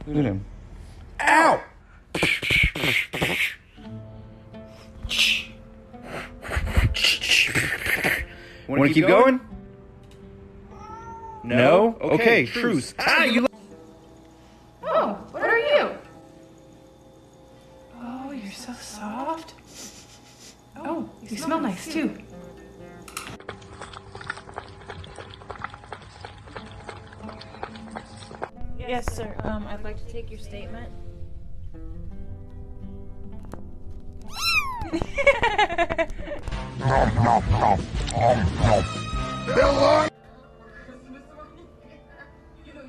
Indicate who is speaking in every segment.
Speaker 1: Look at him. Ow! Want to keep going? No? Okay, truce. Ah, you.
Speaker 2: Oh, what are you? Oh, you're so soft. Oh, you smell nice too.
Speaker 3: Yes, sir. I'd like to take your statement.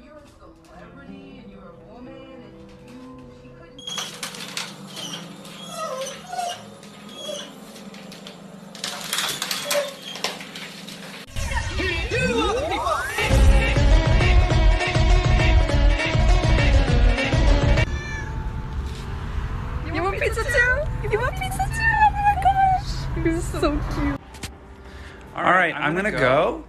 Speaker 2: You're a celebrity and you're a woman and she couldn't. You want pizza too? You want pizza too? Oh my gosh! You're so cute.
Speaker 1: Alright, I'm gonna go.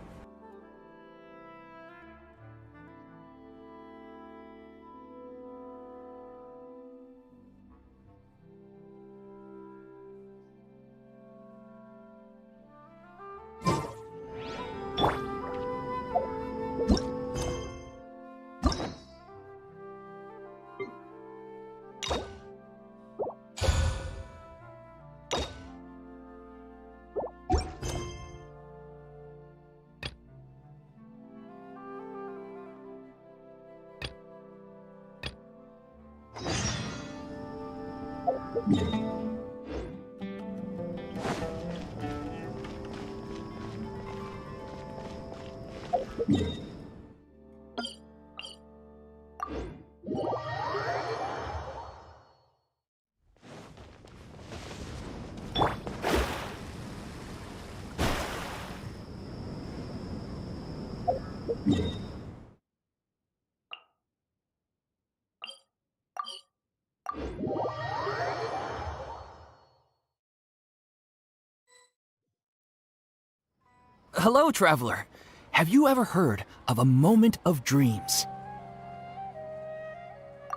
Speaker 4: Hello, traveler. Have you ever heard of a moment of dreams?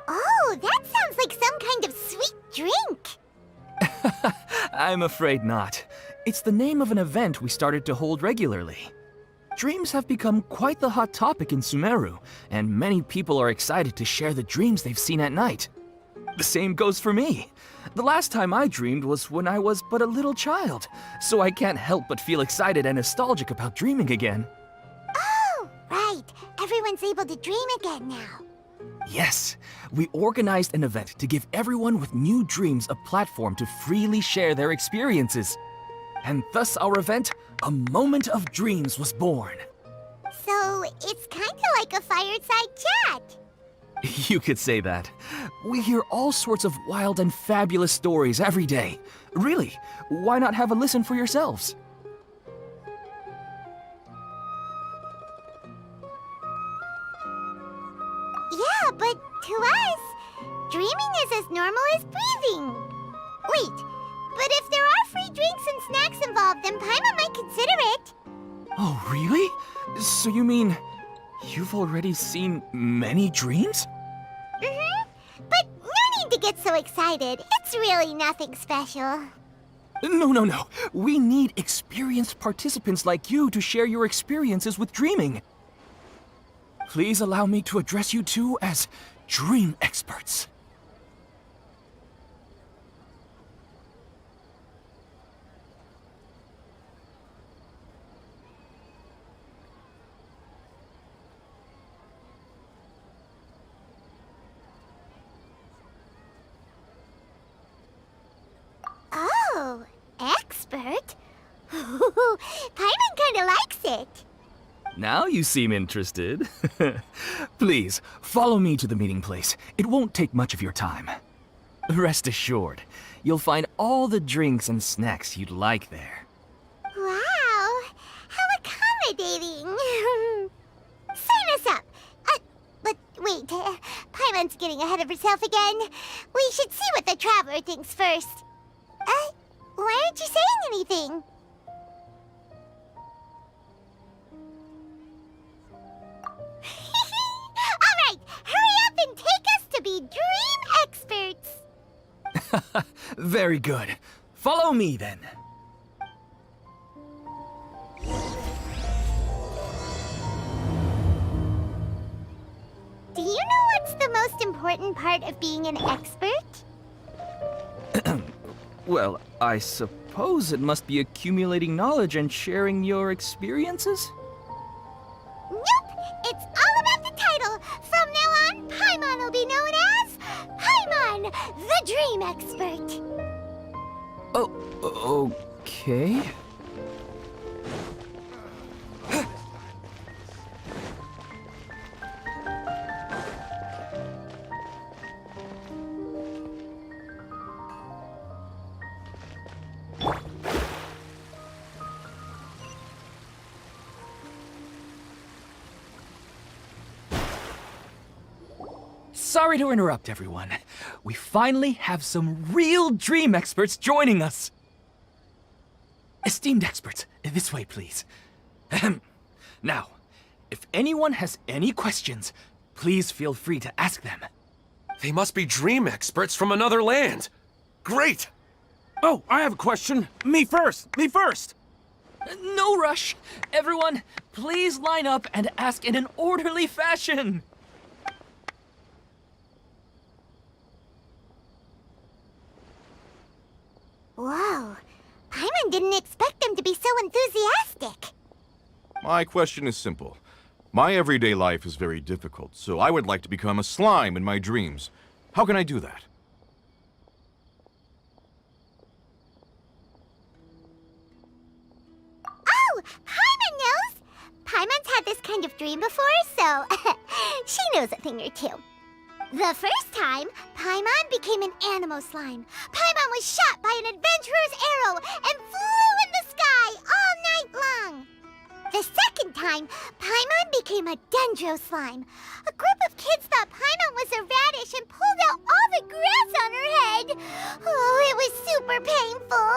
Speaker 5: Oh, that sounds like some kind of sweet drink.
Speaker 4: I'm afraid not. It's the name of an event we started to hold regularly. Dreams have become quite the hot topic in Sumeru, and many people are excited to share the dreams they've seen at night. The same goes for me. The last time I dreamed was when I was but a little child, so I can't help but feel excited and nostalgic about dreaming again.
Speaker 5: Oh, right. Everyone's able to dream again now.
Speaker 4: Yes, we organized an event to give everyone with new dreams a platform to freely share their experiences. And thus our event, A Moment of Dreams, was born.
Speaker 5: So, it's kind of like a fireside chat.
Speaker 4: You could say that. We hear all sorts of wild and fabulous stories every day. Really, why not have a listen for yourselves?
Speaker 5: Yeah, but to us, dreaming is as normal as breathing. Wait, but if there are free drinks and snacks involved, then Paimon might consider it.
Speaker 4: Oh, really? So you mean you've already seen many dreams?
Speaker 5: Mm-hmm. But no need to get so excited. It's really nothing special.
Speaker 4: No. We need experienced participants like you to share your experiences with dreaming. Please allow me to address you two as dream experts.
Speaker 5: Oh, expert? Paimon kinda likes it.
Speaker 4: Now you seem interested. Please, follow me to the meeting place. It won't take much of your time. Rest assured, you'll find all the drinks and snacks you'd like there.
Speaker 5: Wow, how accommodating. Sign us up. But wait, Paimon's getting ahead of herself again. We should see what the traveler thinks first. Why aren't you saying anything? All right, hurry up and take us to be dream experts.
Speaker 4: Very good. Follow me then.
Speaker 5: Do you know what's the most important part of being an expert?
Speaker 4: Well, I suppose it must be accumulating knowledge and sharing your experiences?
Speaker 5: Nope! It's all about the title! From now on, Paimon will be known as Paimon, the Dream Expert!
Speaker 4: Oh, okay. Sorry to interrupt, everyone. We finally have some real dream experts joining us. Esteemed experts, this way, please. Ahem. Now, if anyone has any questions, please feel free to ask them.
Speaker 6: They must be dream experts from another land. Great!
Speaker 1: Oh, I have a question. Me first. Me first.
Speaker 4: No rush. Everyone, please line up and ask in an orderly fashion.
Speaker 5: Whoa, Paimon didn't expect them to be so enthusiastic.
Speaker 7: My question is simple. My everyday life is very difficult, so I would like to become a slime in my dreams. How can I do that?
Speaker 5: Oh, Paimon knows! Paimon's had this kind of dream before, so she knows a thing or two. The first time, Paimon became an animal slime. Paimon was shot by an adventurer's arrow and flew in the sky all night long. The second time, Paimon became a dendro slime. A group of kids thought Paimon was a radish and pulled out all the grass on her head. Oh, it was super painful.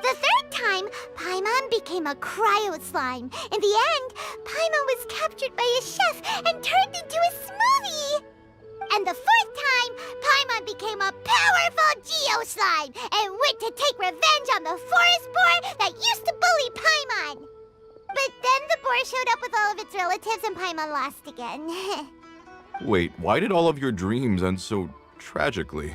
Speaker 5: The third time, Paimon became a cryo slime. In the end, Paimon was captured by a chef and turned into a smoothie. And the fourth time, Paimon became a powerful Geo slime and went to take revenge on the forest boar that used to bully Paimon. But then the boar showed up with all of its relatives and Paimon lost again.
Speaker 7: Wait, why did all of your dreams end so tragically?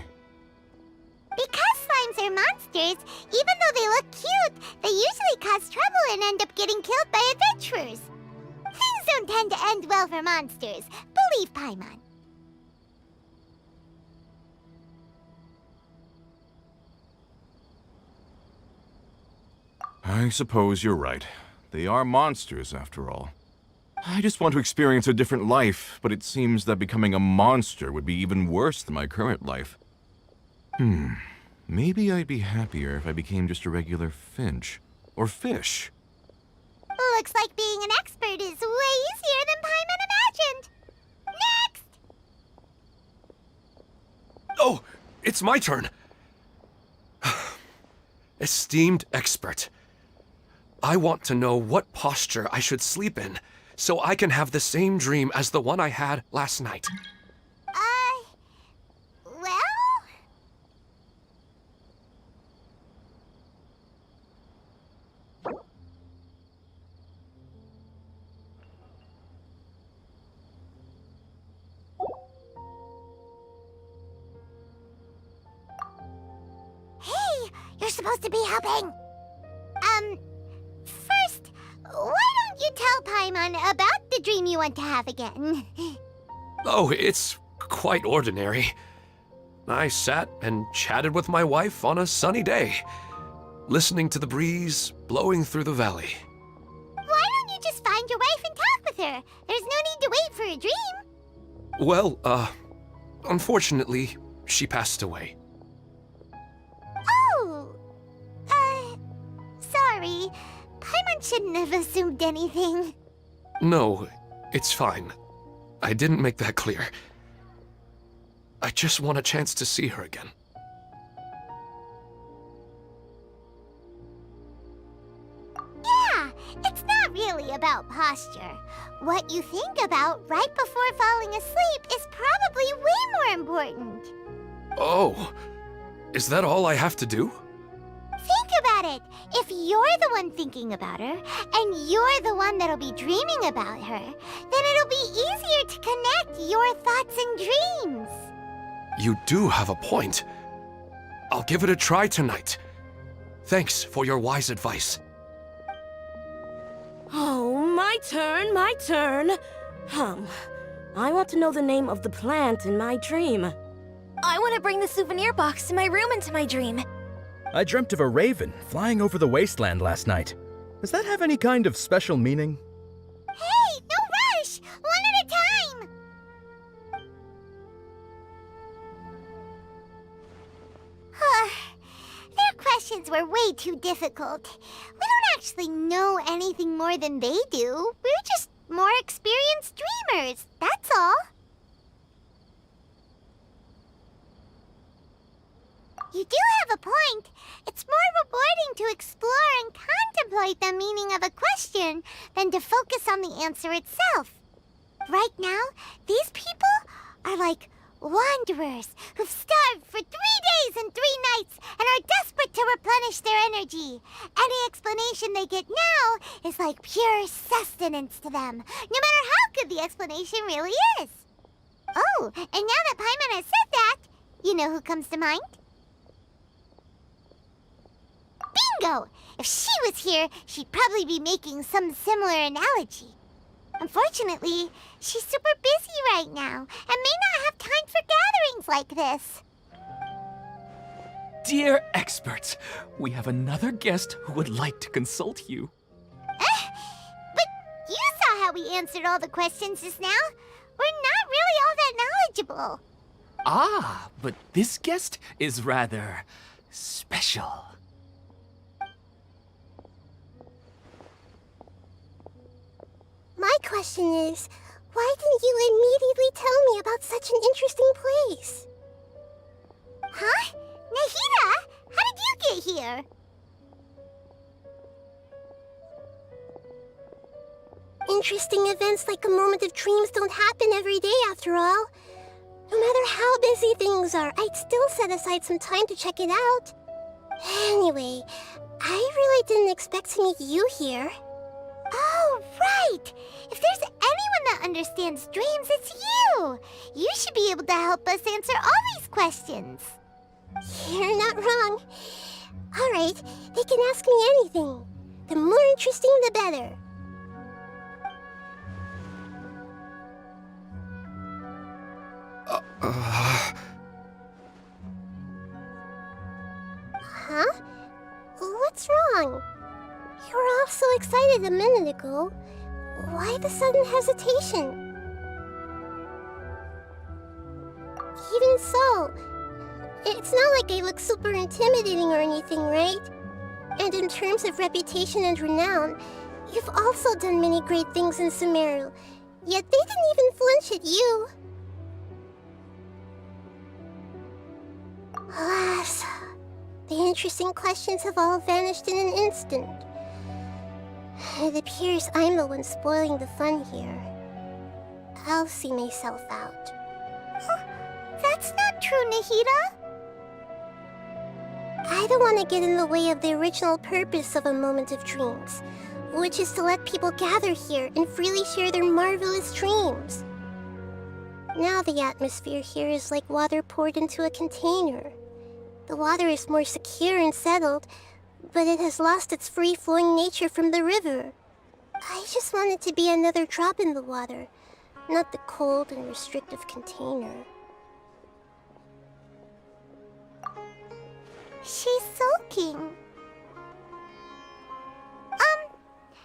Speaker 5: Because slimes are monsters, even though they look cute, they usually cause trouble and end up getting killed by adventurers. Things don't tend to end well for monsters. Believe Paimon.
Speaker 7: I suppose you're right. They are monsters, after all. I just want to experience a different life, but it seems that becoming a monster would be even worse than my current life. Maybe I'd be happier if I became just a regular finch. Or fish.
Speaker 5: Looks like being an expert is way easier than Paimon imagined. Next!
Speaker 6: Oh, it's my turn. Esteemed expert, I want to know what posture I should sleep in so I can have the same dream as the one I had last night.
Speaker 5: Well? Hey, you're supposed to be helping. First, why don't you tell Paimon about the dream you want to have again?
Speaker 6: Oh, it's quite ordinary. I sat and chatted with my wife on a sunny day, listening to the breeze blowing through the valley.
Speaker 5: Why don't you just find your wife and talk with her? There's no need to wait for a dream.
Speaker 6: Well, unfortunately, she passed away.
Speaker 5: Oh, sorry. Paimon shouldn't have assumed anything.
Speaker 6: No, it's fine. I didn't make that clear. I just want a chance to see her again.
Speaker 5: Yeah, it's not really about posture. What you think about right before falling asleep is probably way more important.
Speaker 6: Oh, is that all I have to do?
Speaker 5: Think about it. If you're the one thinking about her, and you're the one that'll be dreaming about her, then it'll be easier to connect your thoughts and dreams.
Speaker 6: You do have a point. I'll give it a try tonight. Thanks for your wise advice.
Speaker 2: Oh, my turn, my turn. I want to know the name of the plant in my dream.
Speaker 8: I want to bring the souvenir box to my room into my dream.
Speaker 9: I dreamt of a raven flying over the wasteland last night. Does that have any kind of special meaning?
Speaker 5: Hey, no rush! One at a time! Their questions were way too difficult. We don't actually know anything more than they do. We're just more experienced dreamers, that's all. You do have a point. It's more rewarding to explore and contemplate the meaning of a question than to focus on the answer itself. Right now, these people are like wanderers who've starved for 3 days and 3 nights and are desperate to replenish their energy. Any explanation they get now is like pure sustenance to them, no matter how good the explanation really is. Oh, and now that Paimon has said that, you know who comes to mind? Bingo! If she was here, she'd probably be making some similar analogy. Unfortunately, she's super busy right now and may not have time for gatherings like this.
Speaker 4: Dear experts, we have another guest who would like to consult you.
Speaker 5: But you saw how we answered all the questions just now. We're not really all that knowledgeable.
Speaker 4: Ah, but this guest is rather special.
Speaker 5: My question is, why didn't you immediately tell me about such an interesting place? Huh? Nahida? How did you get here? Interesting events like a moment of dreams don't happen every day after all. No matter how busy things are, I'd still set aside some time to check it out. Anyway, I really didn't expect to meet you here. Oh, right! If there's anyone that understands dreams, it's you! You should be able to help us answer all these questions. You're not wrong. Alright, they can ask me anything. The more interesting, the better. Huh? What's wrong? You were all so excited a minute ago. Why the sudden hesitation? Even so, it's not like I look super intimidating or anything, right? And in terms of reputation and renown, you've also done many great things in Sumeru, yet they didn't even flinch at you. Alas, the interesting questions have all vanished in an instant. It appears I'm the one spoiling the fun here. I'll see myself out. That's not true, Nahida. I don't want to get in the way of the original purpose of a moment of dreams, which is to let people gather here and freely share their marvelous dreams. Now the atmosphere here is like water poured into a container. The water is more secure and settled, but it has lost its free-flowing nature from the river. I just want it to be another drop in the water, not the cold and restrictive container. She's sulking.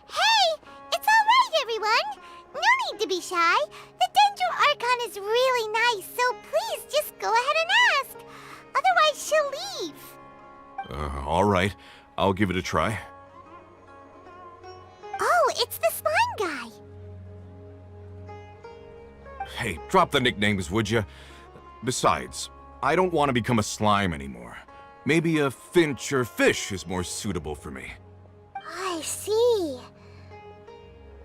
Speaker 5: Hey! It's all right, everyone! No need to be shy. The Dendro Archon is really nice, so please just go ahead and ask. she'll leave.
Speaker 7: All right. I'll give it a try.
Speaker 5: Oh, it's the slime guy.
Speaker 7: Hey, drop the nicknames, would you? Besides, I don't want to become a slime anymore. Maybe a finch or fish is more suitable for me.
Speaker 5: I see.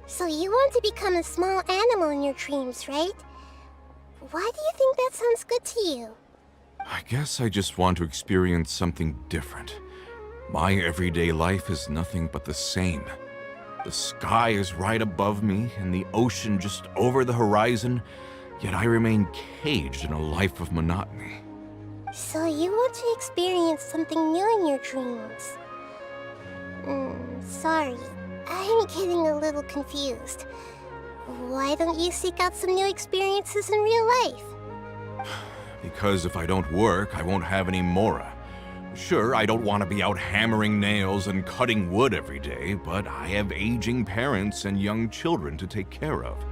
Speaker 5: So you want to become a small animal in your dreams, right? Why do you think that sounds good to you?
Speaker 7: I guess I just want to experience something different. My everyday life is nothing but the same. The sky is right above me and the ocean just over the horizon, yet I remain caged in a life of monotony.
Speaker 5: So you want to experience something new in your dreams? Sorry, I'm getting a little confused. Why don't you seek out some new experiences in real life?
Speaker 7: Because if I don't work, I won't have any mora. Sure, I don't want to be out hammering nails and cutting wood every day, but I have aging parents and young children to take care of.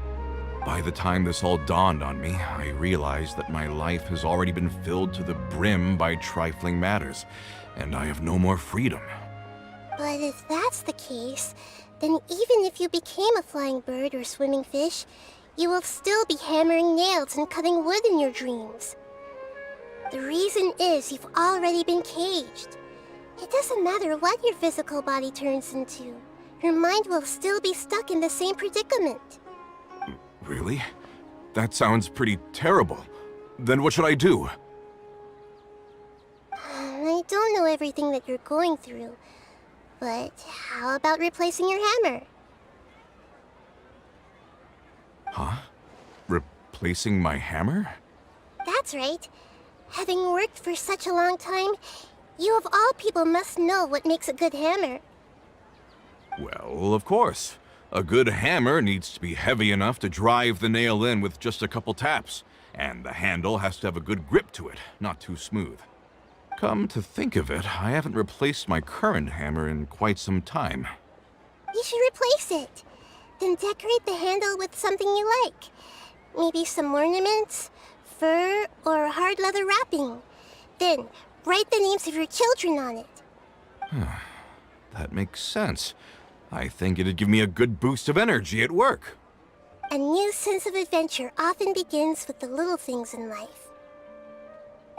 Speaker 7: By the time this all dawned on me, I realized that my life has already been filled to the brim by trifling matters, and I have no more freedom.
Speaker 5: But if that's the case, then even if you became a flying bird or swimming fish, you will still be hammering nails and cutting wood in your dreams. The reason is you've already been caged. It doesn't matter what your physical body turns into. Your mind will still be stuck in the same predicament.
Speaker 7: Really? That sounds pretty terrible. Then what should I do?
Speaker 5: I don't know everything that you're going through, but how about replacing your hammer?
Speaker 7: Huh? Replacing my hammer?
Speaker 5: That's right. Having worked for such a long time, you of all people must know what makes a good hammer.
Speaker 7: Well, of course. A good hammer needs to be heavy enough to drive the nail in with just a couple taps, and the handle has to have a good grip to it, not too smooth. Come to think of it, I haven't replaced my current hammer in quite some time.
Speaker 5: You should replace it. Then decorate the handle with something you like. Maybe some ornaments, fur, or hard leather wrapping. Then write the names of your children on it.
Speaker 7: That makes sense. I think it'd give me a good boost of energy at work.
Speaker 5: A new sense of adventure often begins with the little things in life.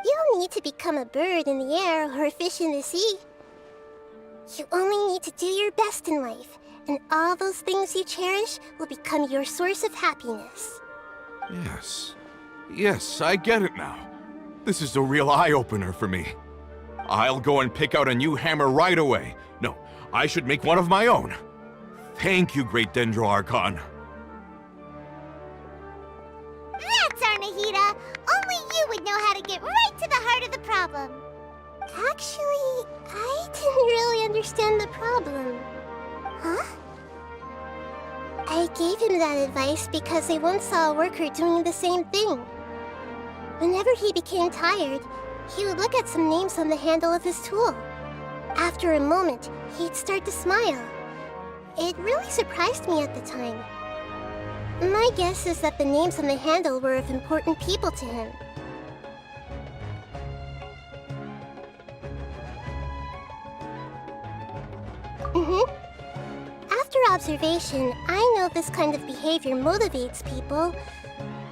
Speaker 5: You don't need to become a bird in the air or a fish in the sea. You only need to do your best in life, and all those things you cherish will become your source of happiness.
Speaker 7: Yes. Yes, I get it now. This is a real eye-opener for me. I'll go and pick out a new hammer right away. No, I should make one of my own. Thank you, Great Dendroarchon.
Speaker 5: That's our Nahida! Only you would know how to get right to the heart of the problem. Actually, I didn't really understand the problem. Huh? I gave him that advice because I once saw a worker doing the same thing. Whenever he became tired, he would look at some names on the handle of his tool. After a moment, he'd start to smile. It really surprised me at the time. My guess is that the names on the handle were of important people to him. After observation, I know this kind of behavior motivates people.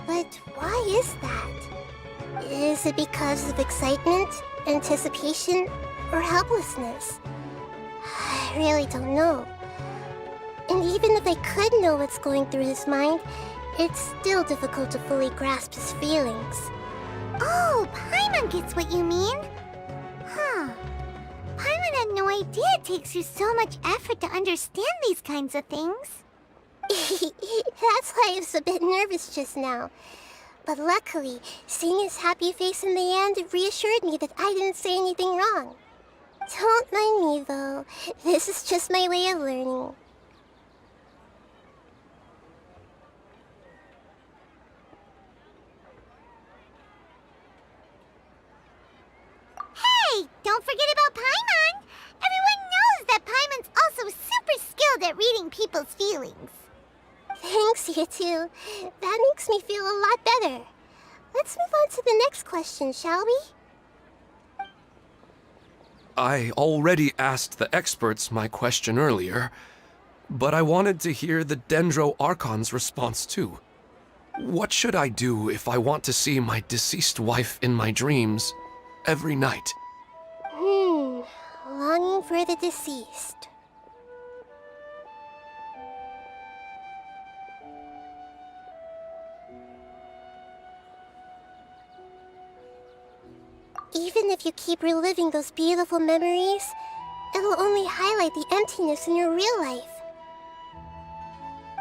Speaker 5: But why is that? Is it because of excitement, anticipation, or helplessness? I really don't know. And even if I could know what's going through his mind, it's still difficult to fully grasp his feelings. Oh, Paimon gets what you mean. Huh. Paimon had no idea it takes you so much effort to understand these kinds of things. That's why I was a bit nervous just now. But luckily, seeing his happy face in the end reassured me that I didn't say anything wrong. Don't mind me, though. This is just my way of learning. Hey, don't forget about Paimon! Everyone knows that Paimon's also super skilled at reading people's feelings. Thanks, you two. That makes me feel a lot better. Let's move on to the next question, shall we?
Speaker 6: I already asked the experts my question earlier, but I wanted to hear the Dendro Archon's response too. What should I do if I want to see my deceased wife in my dreams every night?
Speaker 5: Longing for the deceased. Even if you keep reliving those beautiful memories, it'll only highlight the emptiness in your real life.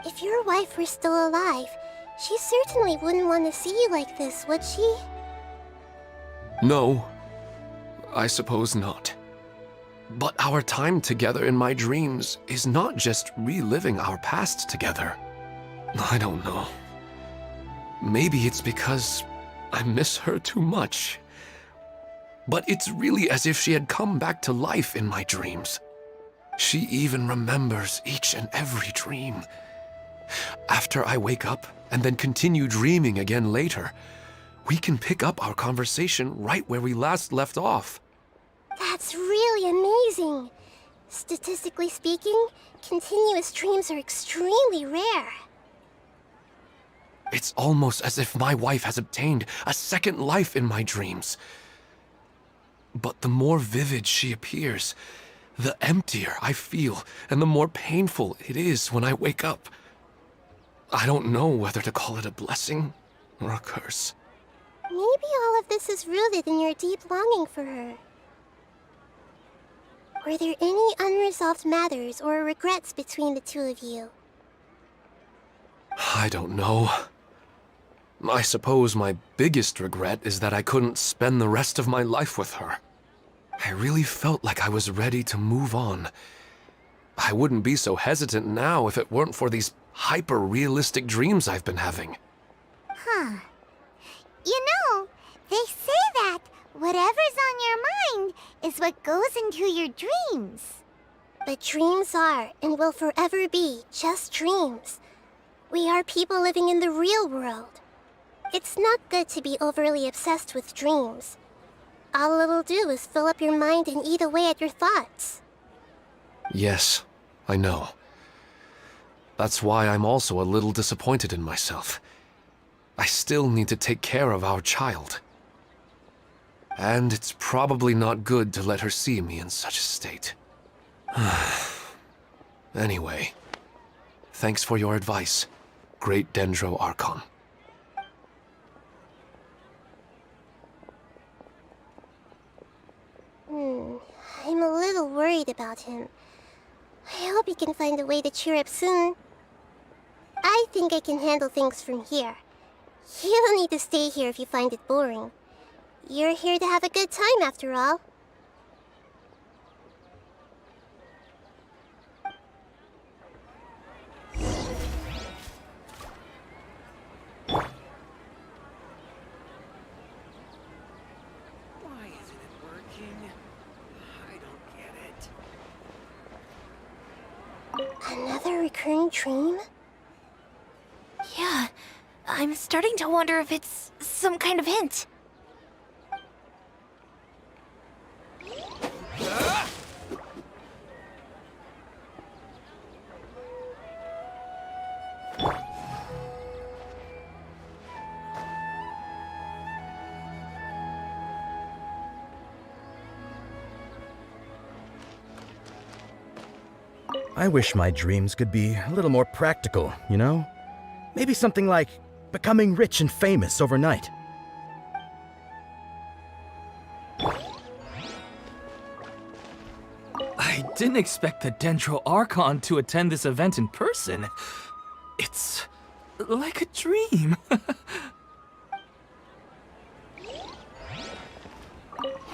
Speaker 5: If your wife were still alive, she certainly wouldn't want to see you like this, would she?
Speaker 6: No, I suppose not. But our time together in my dreams is not just reliving our past together. I don't know. Maybe it's because I miss her too much. But it's really as if she had come back to life in my dreams. She even remembers each and every dream. After I wake up and then continue dreaming again later, we can pick up our conversation right where we last left off.
Speaker 5: That's really amazing. Statistically speaking, continuous dreams are extremely rare.
Speaker 6: It's almost as if my wife has obtained a second life in my dreams. But the more vivid she appears, the emptier I feel and the more painful it is when I wake up. I don't know whether to call it a blessing or a curse.
Speaker 5: Maybe all of this is rooted in your deep longing for her. Were there any unresolved matters or regrets between the two of you?
Speaker 6: I don't know. I suppose my biggest regret is that I couldn't spend the rest of my life with her. I really felt like I was ready to move on. I wouldn't be so hesitant now if it weren't for these hyper-realistic dreams I've been having.
Speaker 5: Huh. You know, they say that whatever's on your mind is what goes into your dreams. But dreams are and will forever be just dreams. We are people living in the real world. It's not good to be overly obsessed with dreams. All it'll do is fill up your mind and eat away at your thoughts.
Speaker 6: Yes, I know. That's why I'm also a little disappointed in myself. I still need to take care of our child. And it's probably not good to let her see me in such a state. Anyway, thanks for your advice, Great Dendro Archon.
Speaker 5: I'm a little worried about him. I hope he can find a way to cheer up soon. I think I can handle things from here. You don't need to stay here if you find it boring. You're here to have a good time after all.
Speaker 1: Why isn't it working? I don't get it.
Speaker 5: Another recurring dream?
Speaker 8: Yeah, I'm starting to wonder if it's some kind of hint.
Speaker 9: I wish my dreams could be a little more practical, you know? Maybe something like becoming rich and famous overnight.
Speaker 4: I didn't expect the Dendro Archon to attend this event in person. It's like a dream.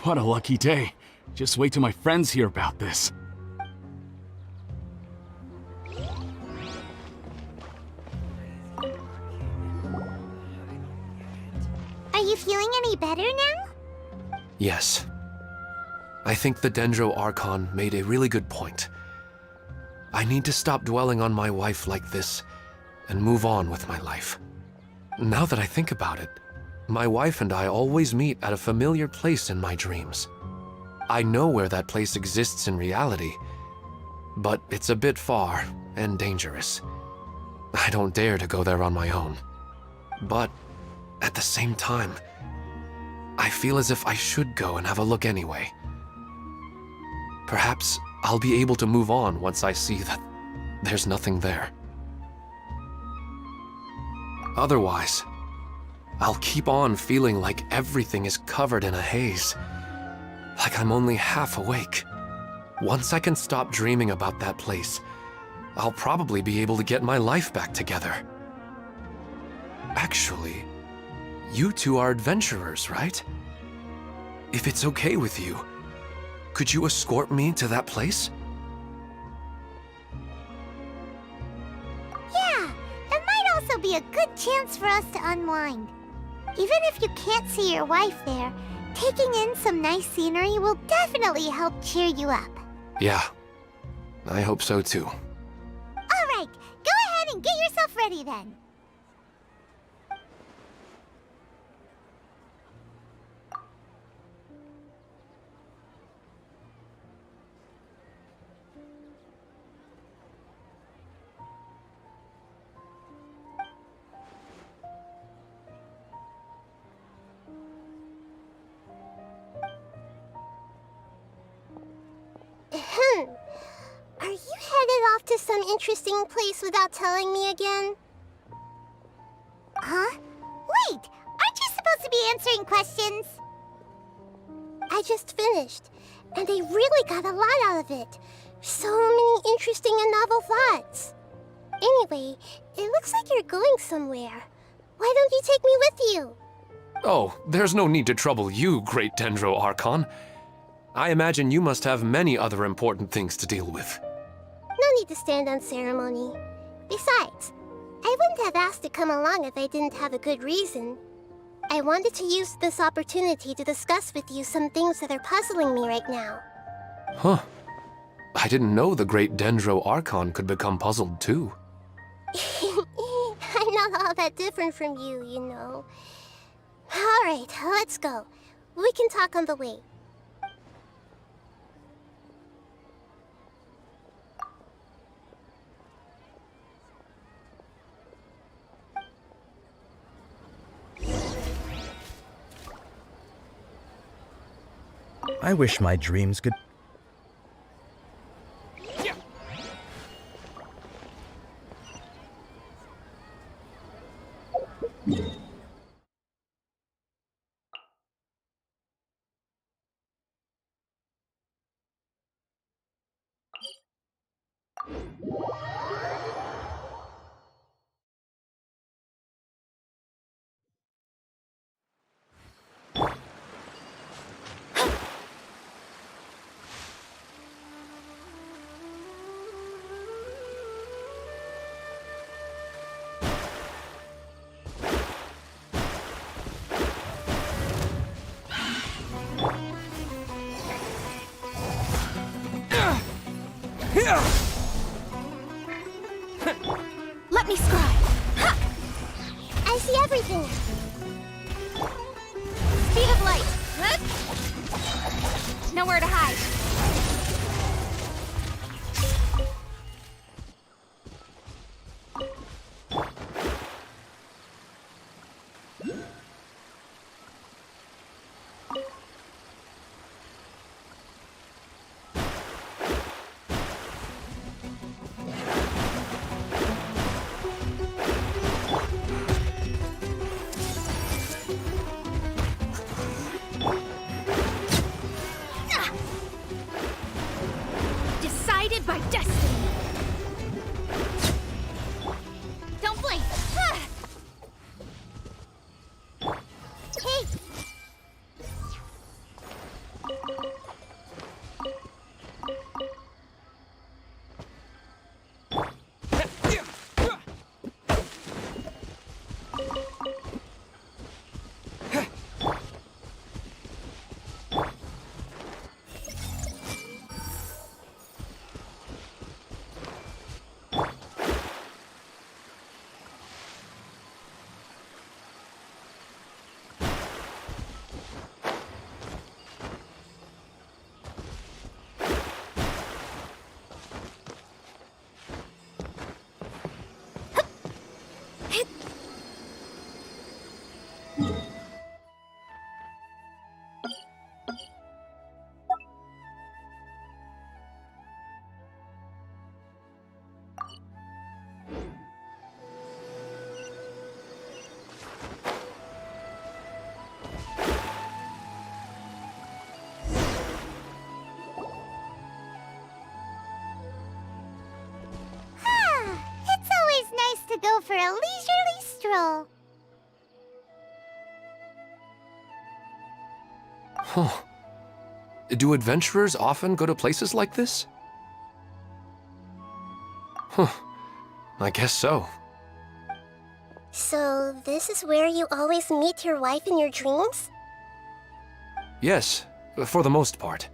Speaker 1: What a lucky day. Just wait till my friends hear about this.
Speaker 5: Are you feeling any better now?
Speaker 6: Yes. I think the Dendro Archon made a really good point. I need to stop dwelling on my wife like this and move on with my life. Now that I think about it, my wife and I always meet at a familiar place in my dreams. I know where that place exists in reality, but it's a bit far and dangerous. I don't dare to go there on my own. But at the same time, I feel as if I should go and have a look anyway. Perhaps I'll be able to move on once I see that there's nothing there. Otherwise, I'll keep on feeling like everything is covered in a haze, like I'm only half awake. Once I can stop dreaming about that place, I'll probably be able to get my life back together. Actually, you two are adventurers, right? If it's okay with you, could you escort me to that place?
Speaker 5: Yeah, it might also be a good chance for us to unwind. Even if you can't see your wife there, taking in some nice scenery will definitely help cheer you up.
Speaker 6: Yeah, I hope so too.
Speaker 5: Alright, go ahead and get yourself ready then. Are you headed off to some interesting place without telling me again? Huh? Wait! Aren't you supposed to be answering questions? I just finished, and I really got a lot out of it. So many interesting and novel thoughts. Anyway, it looks like you're going somewhere. Why don't you take me with you?
Speaker 6: Oh, there's no need to trouble you, Great Dendro Archon. I imagine you must have many other important things to deal with.
Speaker 5: No need to stand on ceremony. Besides, I wouldn't have asked to come along if I didn't have a good reason. I wanted to use this opportunity to discuss with you some things that are puzzling me right now.
Speaker 6: Huh. I didn't know the Great Dendro Archon could become puzzled too.
Speaker 5: I'm not all that different from you, you know. Alright, let's go. We can talk on the way.
Speaker 9: I wish my dreams could...
Speaker 2: Let me scribe.
Speaker 5: I see everything.
Speaker 8: Speed of light. Nowhere to hide.
Speaker 2: Decided by destiny.
Speaker 8: Don't blink.
Speaker 5: Hey! It's always nice to go for a leisurely stroll.
Speaker 6: Huh. Do adventurers often go to places like this? Huh. I guess so.
Speaker 5: So, this is where you always meet your wife in your dreams?
Speaker 6: Yes, for the most part.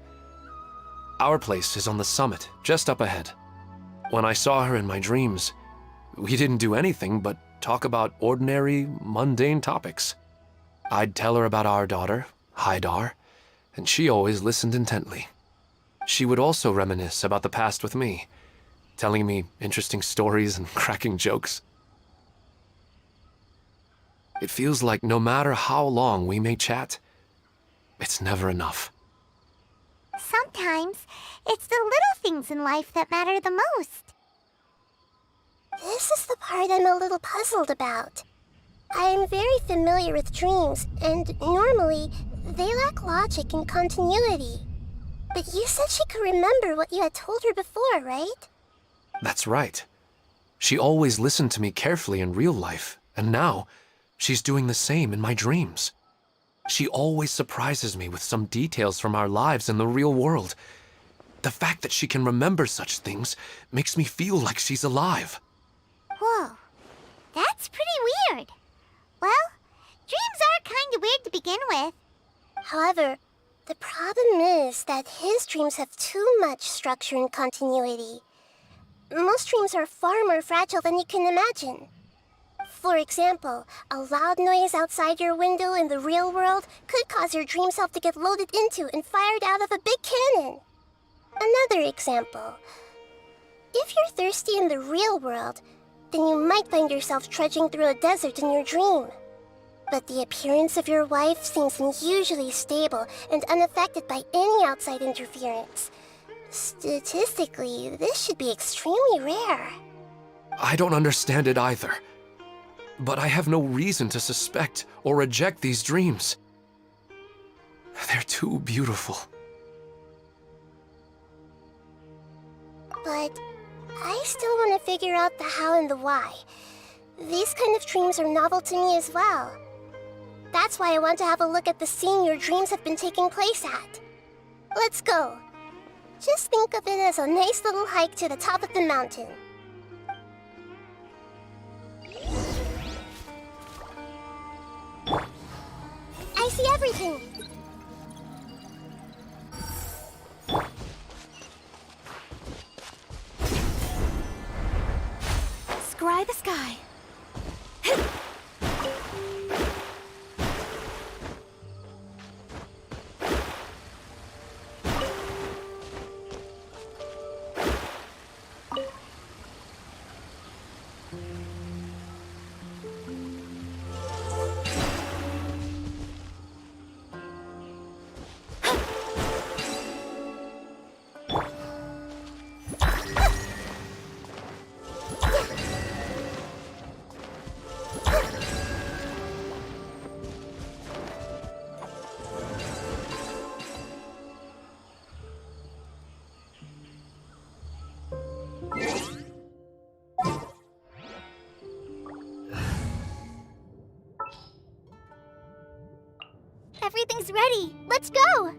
Speaker 6: Our place is on the summit, just up ahead. When I saw her in my dreams, we didn't do anything but talk about ordinary, mundane topics. I'd tell her about our daughter, Haidar, and she always listened intently. She would also reminisce about the past with me, telling me interesting stories and cracking jokes. It feels like no matter how long we may chat, it's never enough.
Speaker 5: Sometimes, it's the little things in life that matter the most. This is the part I'm a little puzzled about. I am very familiar with dreams, and normally, they lack logic and continuity. But you said she could remember what you had told her before, right?
Speaker 6: That's right. She always listened to me carefully in real life, and now, she's doing the same in my dreams. She always surprises me with some details from our lives in the real world. The fact that she can remember such things makes me feel like she's alive.
Speaker 5: Whoa, that's pretty weird. Well, dreams are kind of weird to begin with. However, the problem is that his dreams have too much structure and continuity. Most dreams are far more fragile than you can imagine. For example, a loud noise outside your window in the real world could cause your dream self to get loaded into and fired out of a big cannon. Another example. If you're thirsty in the real world, then you might find yourself trudging through a desert in your dream. But the appearance of your wife seems unusually stable and unaffected by any outside interference. Statistically, this should be extremely rare.
Speaker 6: I don't understand it either. But I have no reason to suspect or reject these dreams. They're too beautiful.
Speaker 5: But I still want to figure out the how and the why. These kind of dreams are novel to me as well. That's why I want to have a look at the scene your dreams have been taking place at. Let's go. Just think of it as a nice little hike to the top of the mountain. I see everything.
Speaker 8: Scry the sky.
Speaker 5: Everything's ready. Let's go!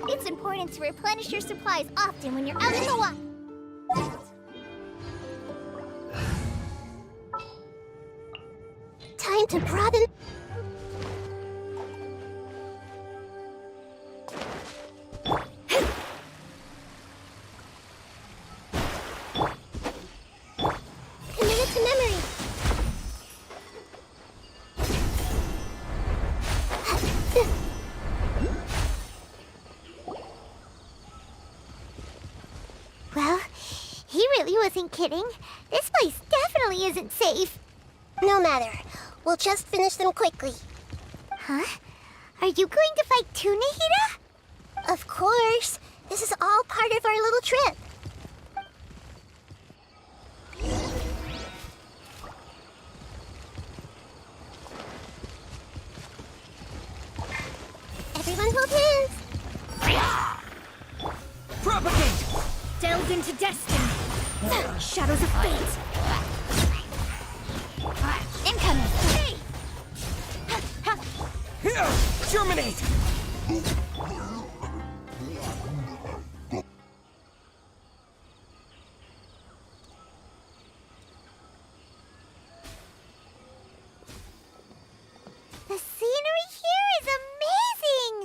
Speaker 5: It's important to replenish your supplies often when you're out in the wild. Time to broaden. Committed to memory. wasn't kidding. This place definitely isn't safe. No matter. We'll just finish them quickly. Huh? Are you going to fight too, Nahida? Of course. This is all part of our little trip. Everyone hold hands.
Speaker 2: Propagate! Delve into destiny! Shadows of fate!
Speaker 5: Incoming.
Speaker 2: Hey! Germinate!
Speaker 5: The scenery here is amazing!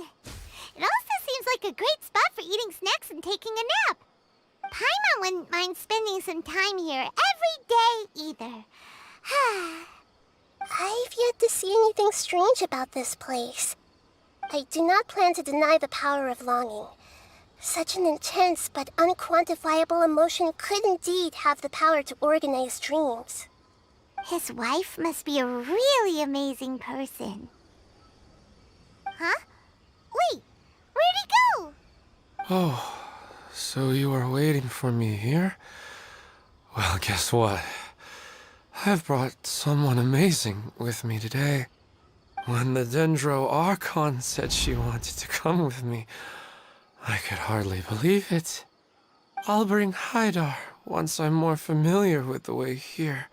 Speaker 5: It also seems like a great spot for eating snacks and taking a nap. Paimon wouldn't mind spending some time here every day either. I've yet to see anything strange about this place. I do not plan to deny the power of longing. Such an intense but unquantifiable emotion could indeed have the power to organize dreams. His wife must be a really amazing person. Huh? Wait, where'd he go?
Speaker 6: Oh, so you are waiting for me here? Well, guess what? I've brought someone amazing with me today. When the Dendro Archon said she wanted to come with me, I could hardly believe it. I'll bring Haidar once I'm more familiar with the way here.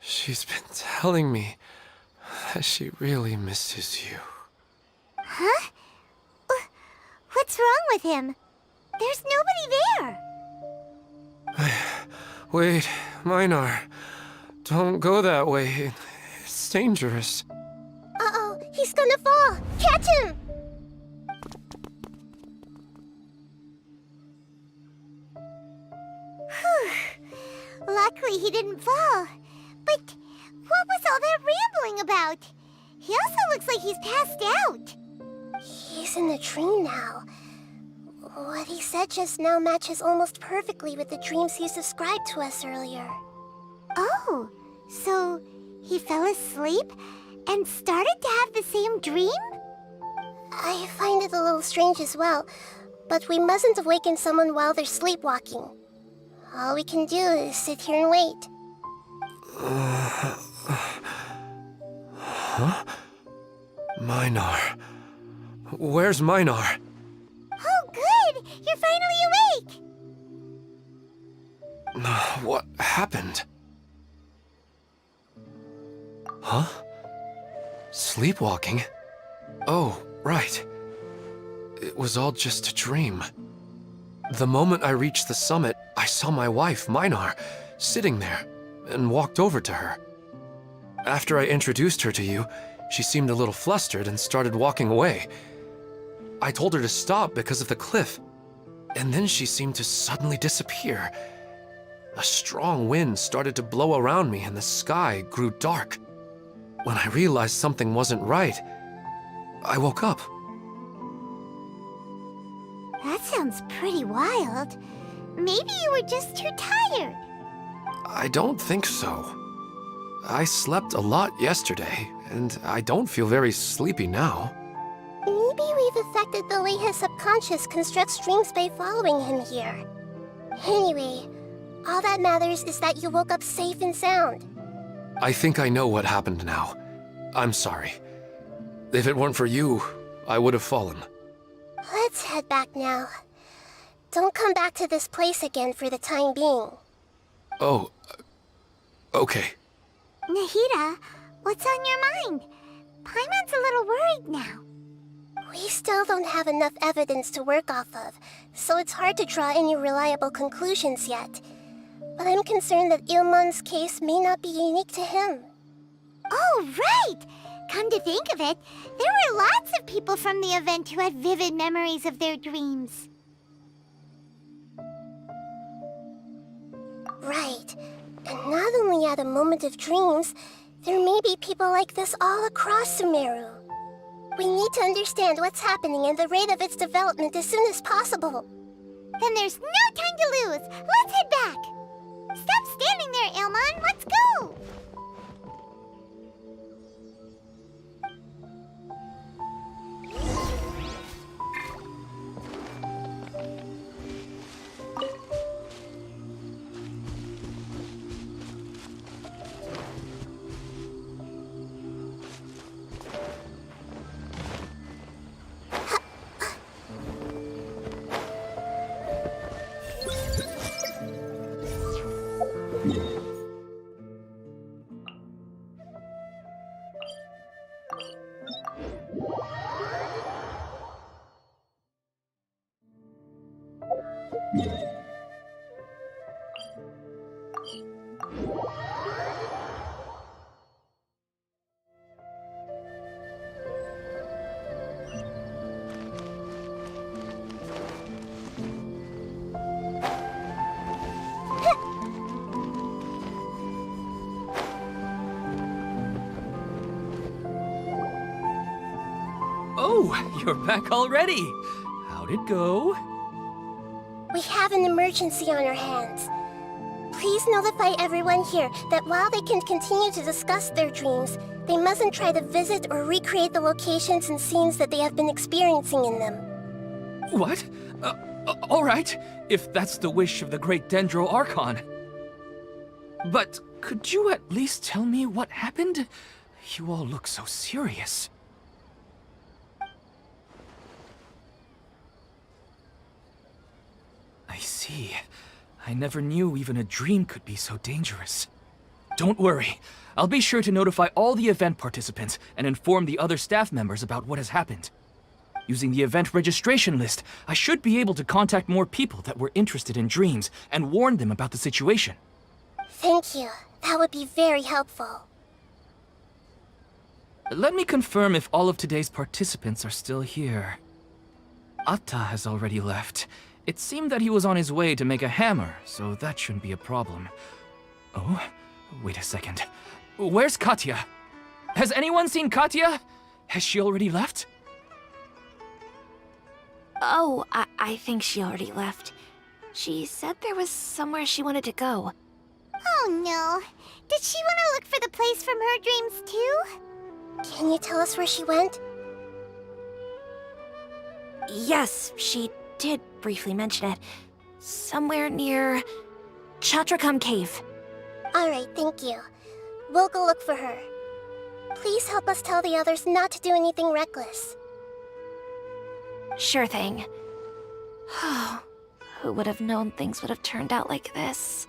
Speaker 6: She's been telling me that she really misses you.
Speaker 5: Huh? What's wrong with him? There's nobody there.
Speaker 6: Wait, Minar. Don't go that way. It's dangerous.
Speaker 5: Uh-oh, he's gonna fall. Catch him! Whew. Luckily he didn't fall. But what was all that rambling about? He also looks like he's passed out. He's in the dream now. What he said just now matches almost perfectly with the dreams he's described to us earlier. Oh, so he fell asleep and started to have the same dream? I find it a little strange as well, but we mustn't awaken someone while they're sleepwalking. All we can do is sit here and wait.
Speaker 6: Huh? Minar. Where's Minar?
Speaker 5: Oh, good! You're finally awake!
Speaker 6: What happened? Huh? Sleepwalking? Oh, right. It was all just a dream. The moment I reached the summit, I saw my wife, Minar, sitting there, and walked over to her. After I introduced her to you, she seemed a little flustered and started walking away. I told her to stop because of the cliff, and then she seemed to suddenly disappear. A strong wind started to blow around me and the sky grew dark. When I realized something wasn't right, I woke up.
Speaker 5: That sounds pretty wild. Maybe you were just too tired.
Speaker 6: I don't think so. I slept a lot yesterday, and I don't feel very sleepy now.
Speaker 5: Maybe we've affected the way his subconscious constructs dreams by following him here. Anyway, all that matters is that you woke up safe and sound.
Speaker 6: I think I know what happened now. I'm sorry. If it weren't for you, I would have fallen.
Speaker 5: Let's head back now. Don't come back to this place again for the time being.
Speaker 6: Oh, okay.
Speaker 5: Nahida, what's on your mind? Paimon's a little worried now. We still don't have enough evidence to work off of, so it's hard to draw any reliable conclusions yet. But I'm concerned that Ilmon's case may not be unique to him. Oh, right! Come to think of it, there were lots of people from the event who had vivid memories of their dreams. Right. And not only at a moment of dreams, there may be people like this all across Sumeru. We need to understand what's happening and the rate of its development as soon as possible. Then there's no time to lose. Let's head back. Stop standing there, Aiman. Let's go.
Speaker 4: Oh, you're back already. How'd it go?
Speaker 5: We have an emergency on our hands. Please notify everyone here that while they can continue to discuss their dreams, they mustn't try to visit or recreate the locations and scenes that they have been experiencing in them.
Speaker 4: What? All right, if that's the wish of the great Dendro Archon. But could you at least tell me what happened? You all look so serious. I see. I never knew even a dream could be so dangerous. Don't worry. I'll be sure to notify all the event participants and inform the other staff members about what has happened. Using the event registration list, I should be able to contact more people that were interested in dreams and warn them about the situation.
Speaker 5: Thank you. That would be very helpful.
Speaker 4: Let me confirm if all of today's participants are still here. Atta has already left. It seemed that he was on his way to make a hammer, so that shouldn't be a problem. Oh, wait a second. Where's Katya? Has anyone seen Katya? Has she already left?
Speaker 8: Oh, I think she already left. She said there was somewhere she wanted to go.
Speaker 5: Oh no. Did she want to look for the place from her dreams too? Can you tell us where she went?
Speaker 8: Yes, she did briefly mention it. Somewhere near Chatrakam Cave.
Speaker 5: Alright, thank you. We'll go look for her. Please help us tell the others not to do anything reckless.
Speaker 8: Sure thing. Who would have known things would have turned out like this?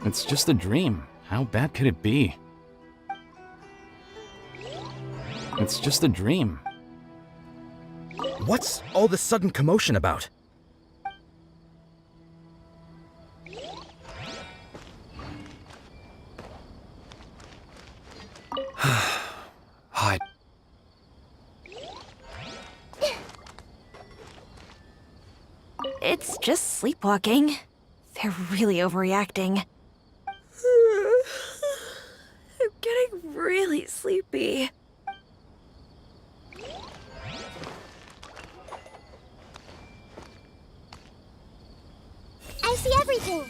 Speaker 1: It's just a dream. How bad could it be? It's just a dream.
Speaker 9: What's all this sudden commotion about?
Speaker 6: Hi.
Speaker 8: It's just sleepwalking. They're really overreacting. I'm getting really sleepy.
Speaker 5: I see everything.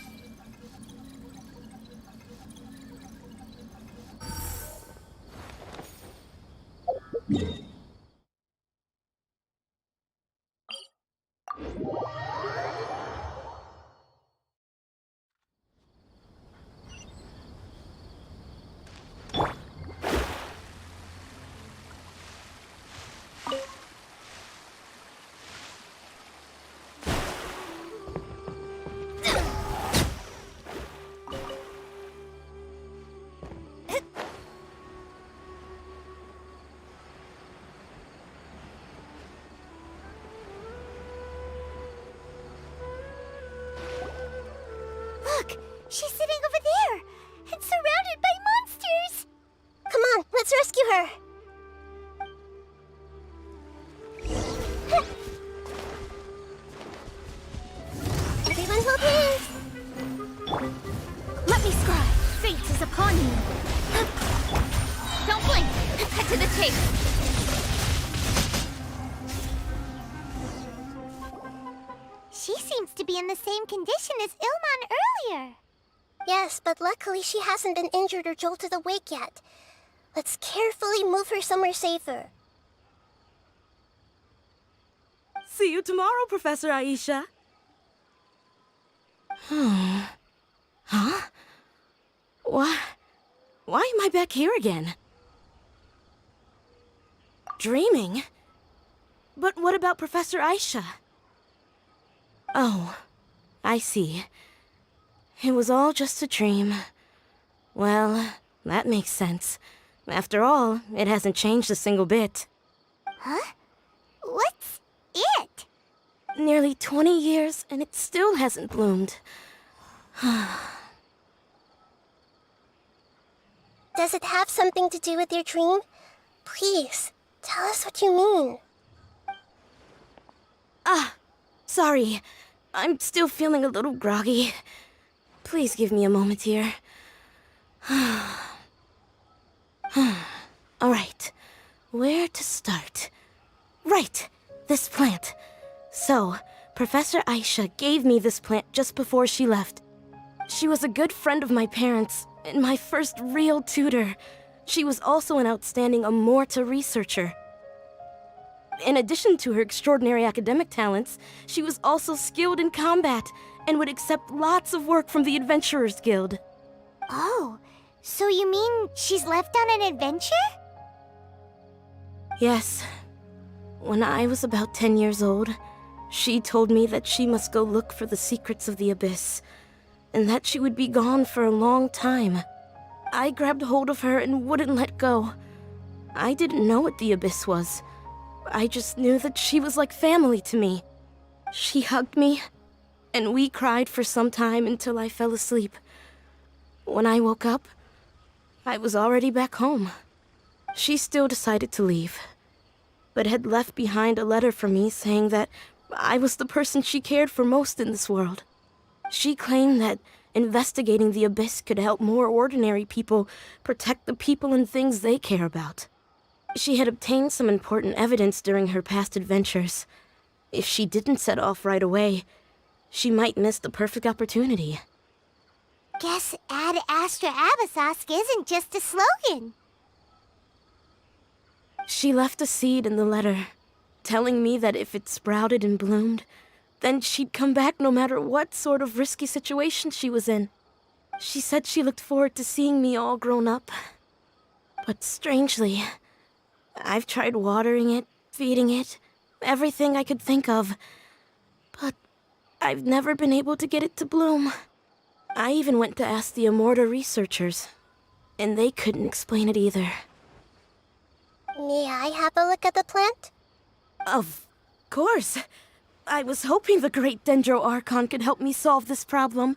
Speaker 5: Look, she's sitting over there and surrounded by monsters. Come on, let's rescue her. Everyone hold hands.
Speaker 10: Let me scry. Fate is upon you. Don't blink. Cut to the chase.
Speaker 5: be in the same condition as Ilman earlier. Yes, but luckily she hasn't been injured or jolted awake yet. Let's carefully move her somewhere safer.
Speaker 2: See you tomorrow, Professor Aisha. Huh? Why am I back here again? Dreaming? But what about Professor Aisha? Oh, I see. It was all just a dream. Well, that makes sense. After all, it hasn't changed a single bit.
Speaker 5: Huh? What's it?
Speaker 2: Nearly 20 years, and it still hasn't bloomed.
Speaker 5: Does it have something to do with your dream? Please, tell us what you mean.
Speaker 2: Sorry. I'm still feeling a little groggy. Please give me a moment here. Alright, where to start? Right, this plant. So, Professor Aisha gave me this plant just before she left. She was a good friend of my parents, and my first real tutor. She was also an outstanding Amorta researcher. In addition to her extraordinary academic talents, she was also skilled in combat and would accept lots of work from the Adventurers Guild.
Speaker 5: Oh, so you mean she's left on an adventure?
Speaker 2: Yes. When I was about 10 years old, she told me that she must go look for the secrets of the Abyss, and that she would be gone for a long time. I grabbed hold of her and wouldn't let go. I didn't know what the Abyss was. I just knew that she was like family to me. She hugged me, and we cried for some time until I fell asleep. When I woke up, I was already back home. She still decided to leave, but had left behind a letter for me saying that I was the person she cared for most in this world. She claimed that investigating the Abyss could help more ordinary people protect the people and things they care about. She had obtained some important evidence during her past adventures. If she didn't set off right away, she might miss the perfect opportunity.
Speaker 5: Guess Ad Astra Abyssosque isn't just a slogan.
Speaker 2: She left a seed in the letter, telling me that if it sprouted and bloomed, then she'd come back no matter what sort of risky situation she was in. She said she looked forward to seeing me all grown up. But strangely, I've tried watering it, feeding it, everything I could think of. But I've never been able to get it to bloom. I even went to ask the Amorta researchers, and they couldn't explain it either.
Speaker 5: May I have a look at the plant?
Speaker 2: Of course. I was hoping the great Dendro Archon could help me solve this problem.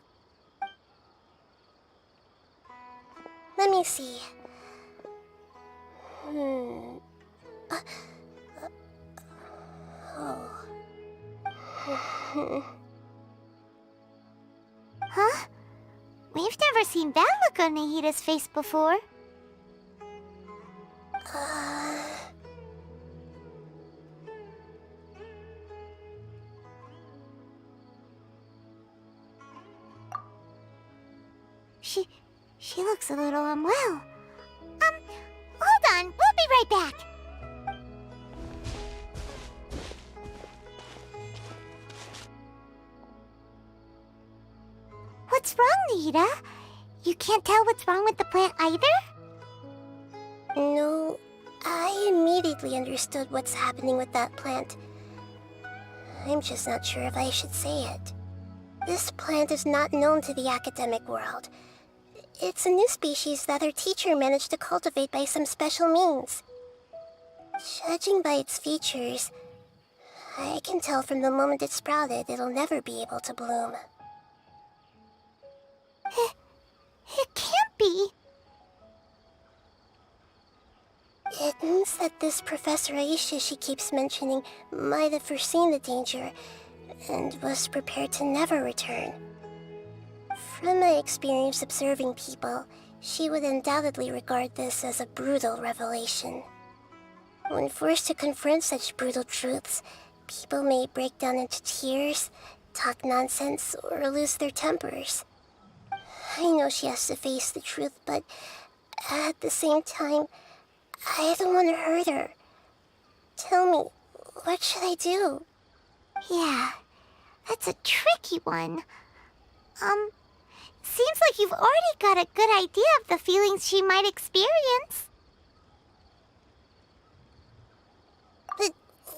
Speaker 5: Let me see. Huh? We've never seen that look on Nahida's face before. She looks a little unwell. Hold on, we'll be right back. What's wrong, Nahida? You can't tell what's wrong with the plant either? No, I immediately understood what's happening with that plant. I'm just not sure if I should say it. This plant is not known to the academic world. It's a new species that our teacher managed to cultivate by some special means. Judging by its features, I can tell from the moment it sprouted it'll never be able to bloom. It can't be. It means that this Professor Aisha she keeps mentioning might have foreseen the danger and was prepared to never return. From my experience observing people, she would undoubtedly regard this as a brutal revelation. When forced to confront such brutal truths, people may break down into tears, talk nonsense or lose their tempers. I know she has to face the truth, but at the same time, I don't want to hurt her. Tell me, what should I do?
Speaker 10: Yeah, that's a tricky one. Seems like you've already got a good idea of the feelings she might experience.
Speaker 5: But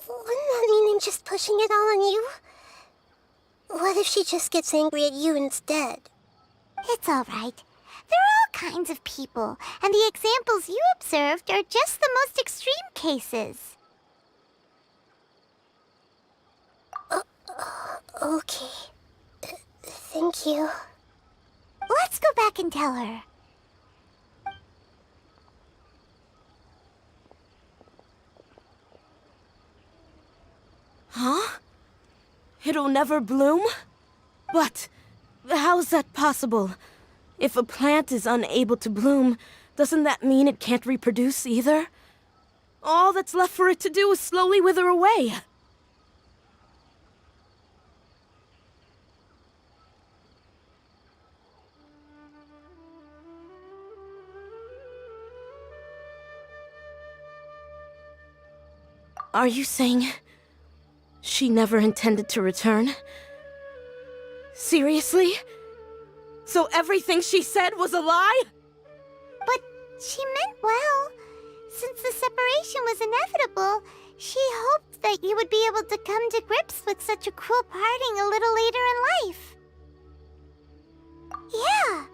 Speaker 5: wouldn't that mean I'm just pushing it all on you? What if she just gets angry at you instead?
Speaker 10: It's all right. There are all kinds of people, and the examples you observed are just the most extreme cases.
Speaker 5: Okay. Thank you.
Speaker 10: Let's go back and tell her.
Speaker 2: Huh? It'll never bloom? But how's that possible? If a plant is unable to bloom, doesn't that mean it can't reproduce either? All that's left for it to do is slowly wither away. Are you saying she never intended to return? Seriously? So everything she said was a lie?
Speaker 10: But she meant well. Since the separation was inevitable, she hoped that you would be able to come to grips with such a cruel parting a little later in life. Yeah,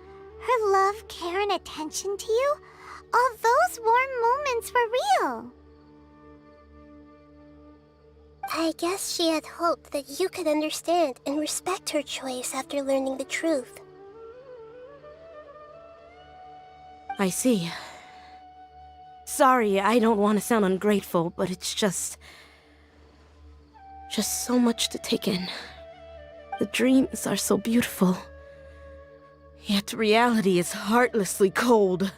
Speaker 10: her love, care, and attention to you, all those warm moments were real.
Speaker 5: I guess she had hoped that you could understand and respect her choice after learning the truth.
Speaker 2: I see. Sorry, I don't want to sound ungrateful, but it's just so much to take in. The dreams are so beautiful. Yet reality is heartlessly cold.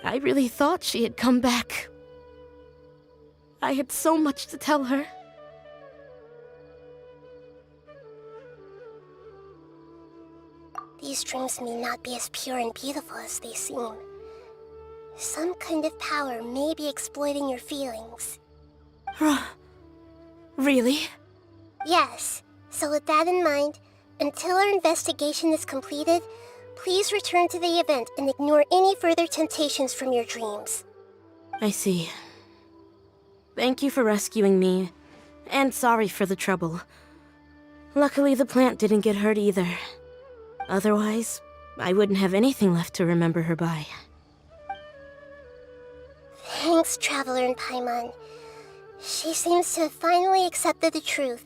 Speaker 2: I really thought she had come back. I had so much to tell her.
Speaker 5: These dreams may not be as pure and beautiful as they seem. Some kind of power may be exploiting your feelings.
Speaker 2: Really?
Speaker 5: Yes. So with that in mind, until our investigation is completed, please return to the event and ignore any further temptations from your dreams.
Speaker 2: I see. Thank you for rescuing me, and sorry for the trouble. Luckily, the plant didn't get hurt either. Otherwise, I wouldn't have anything left to remember her by.
Speaker 5: Thanks, Traveler and Paimon. She seems to have finally accepted the truth,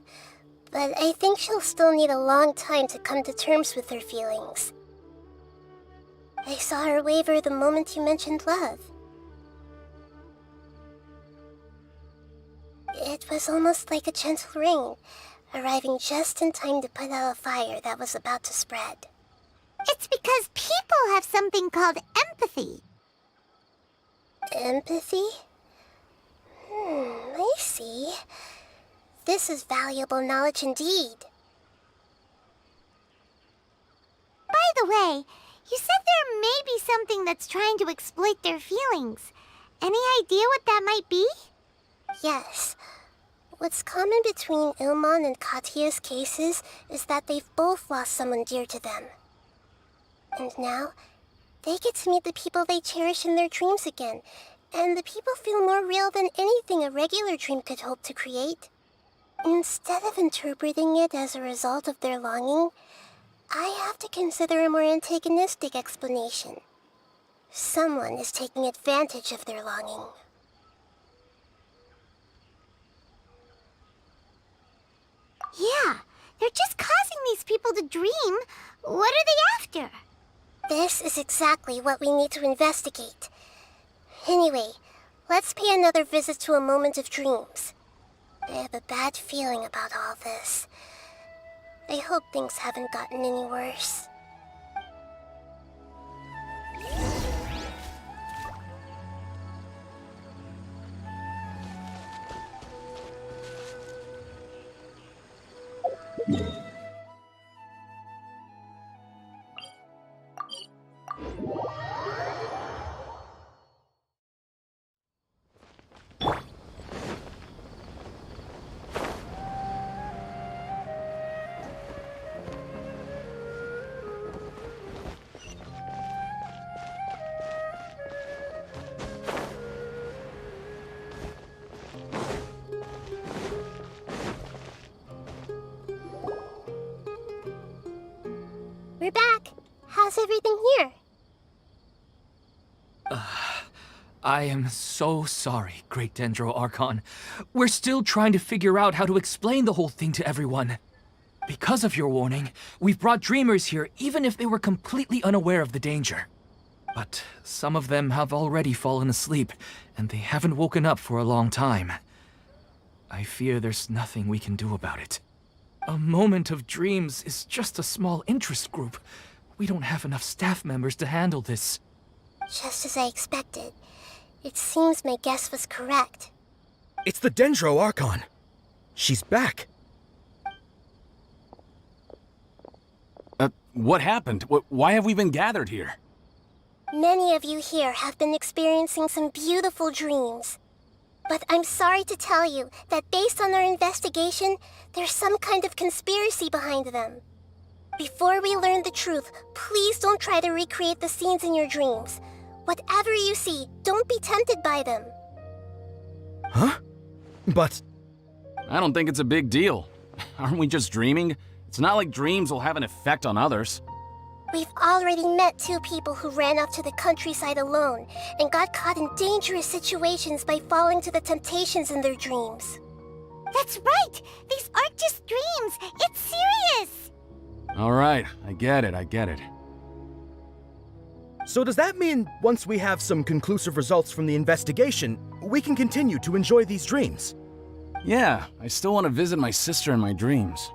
Speaker 5: but I think she'll still need a long time to come to terms with her feelings. I saw her waver the moment you mentioned love. It was almost like a gentle rain, arriving just in time to put out a fire that was about to spread.
Speaker 10: It's because people have something called empathy.
Speaker 5: Empathy? I see. This is valuable knowledge indeed.
Speaker 10: By the way, you said there may be something that's trying to exploit their feelings. Any idea what that might be?
Speaker 5: Yes. What's common between Ilmon and Katya's cases is that they've both lost someone dear to them. And now, they get to meet the people they cherish in their dreams again, and the people feel more real than anything a regular dream could hope to create. Instead of interpreting it as a result of their longing, I have to consider a more antagonistic explanation. Someone is taking advantage of their longing.
Speaker 10: Yeah, they're just causing these people to dream. What are they after?
Speaker 5: This is exactly what we need to investigate. Anyway, let's pay another visit to a moment of dreams. I have a bad feeling about all this. I hope things haven't gotten any worse.
Speaker 10: you're back. How's everything here?
Speaker 4: I am so sorry, Great Dendro Archon. We're still trying to figure out how to explain the whole thing to everyone. Because of your warning, we've brought dreamers here even if they were completely unaware of the danger. But some of them have already fallen asleep, and they haven't woken up for a long time. I fear there's nothing we can do about it. A moment of dreams is just a small interest group. We don't have enough staff members to handle this.
Speaker 10: Just as I expected. It seems my guess was correct.
Speaker 9: It's the Dendro Archon. She's back.
Speaker 1: What happened? Why have we been gathered here?
Speaker 10: Many of you here have been experiencing some beautiful dreams. But I'm sorry to tell you that based on our investigation, there's some kind of conspiracy behind them. Before we learn the truth, please don't try to recreate the scenes in your dreams. Whatever you see, don't be tempted by them.
Speaker 9: Huh? But...
Speaker 1: I don't think it's a big deal. Aren't we just dreaming? It's not like dreams will have an effect on others.
Speaker 10: We've already met 2 people who ran off to the countryside alone and got caught in dangerous situations by falling to the temptations in their dreams.
Speaker 5: That's right! These aren't just dreams! It's serious!
Speaker 1: Alright, I get it.
Speaker 9: so does that mean once we have some conclusive results from the investigation, we can continue to enjoy these dreams?
Speaker 1: Yeah, I still want to visit my sister in my dreams.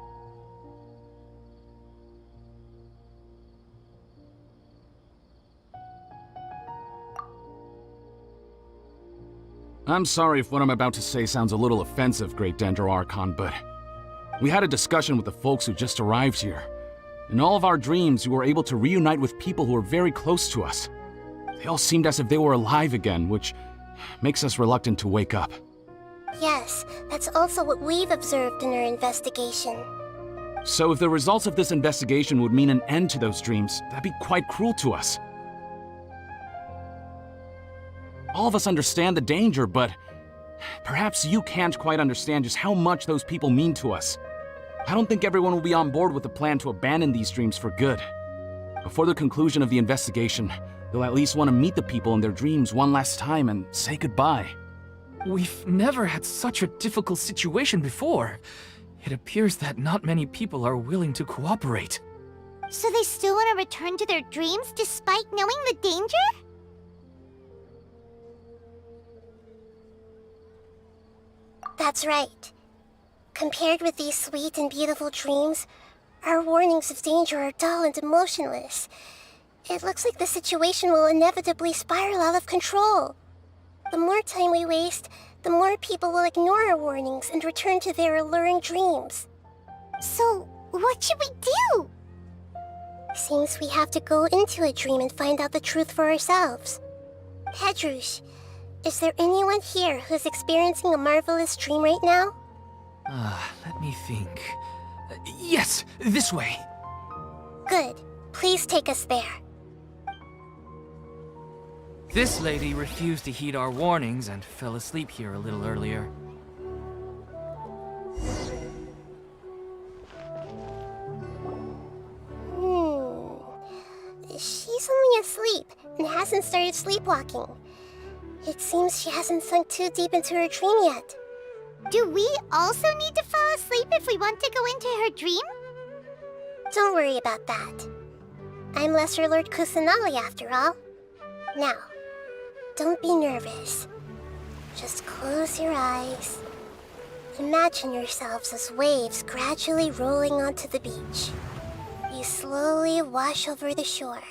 Speaker 1: I'm sorry if what I'm about to say sounds a little offensive, Great Dendro Archon, but we had a discussion with the folks who just arrived here. In all of our dreams, we were able to reunite with people who were very close to us. They all seemed as if they were alive again, which makes us reluctant to wake up.
Speaker 10: Yes, that's also what we've observed in our investigation.
Speaker 1: So if the results of this investigation would mean an end to those dreams, that'd be quite cruel to us. All of us understand the danger, but perhaps you can't quite understand just how much those people mean to us. I don't think everyone will be on board with the plan to abandon these dreams for good. Before the conclusion of the investigation, they'll at least want to meet the people in their dreams one last time and say goodbye.
Speaker 4: We've never had such a difficult situation before. It appears that not many people are willing to cooperate.
Speaker 5: So they still want to return to their dreams despite knowing the danger?
Speaker 10: That's right. Compared with these sweet and beautiful dreams, our warnings of danger are dull and emotionless. It looks like the situation will inevitably spiral out of control. The more time we waste, the more people will ignore our warnings and return to their alluring dreams.
Speaker 5: So, what should we do?
Speaker 10: Seems we have to go into a dream and find out the truth for ourselves. Pedrush, is there anyone here who's experiencing a marvelous dream right now?
Speaker 4: Let me think. Yes, this way.
Speaker 10: Good. Please take us there.
Speaker 4: This lady refused to heed our warnings and fell asleep here a little earlier.
Speaker 10: She's only asleep and hasn't started sleepwalking. It seems she hasn't sunk too deep into her dream yet.
Speaker 5: Do we also need to fall asleep if we want to go into her dream?
Speaker 10: Don't worry about that. I'm Lesser Lord Kusanali after all. Now, don't be nervous. Just close your eyes. Imagine yourselves as waves gradually rolling onto the beach. You slowly wash over the shore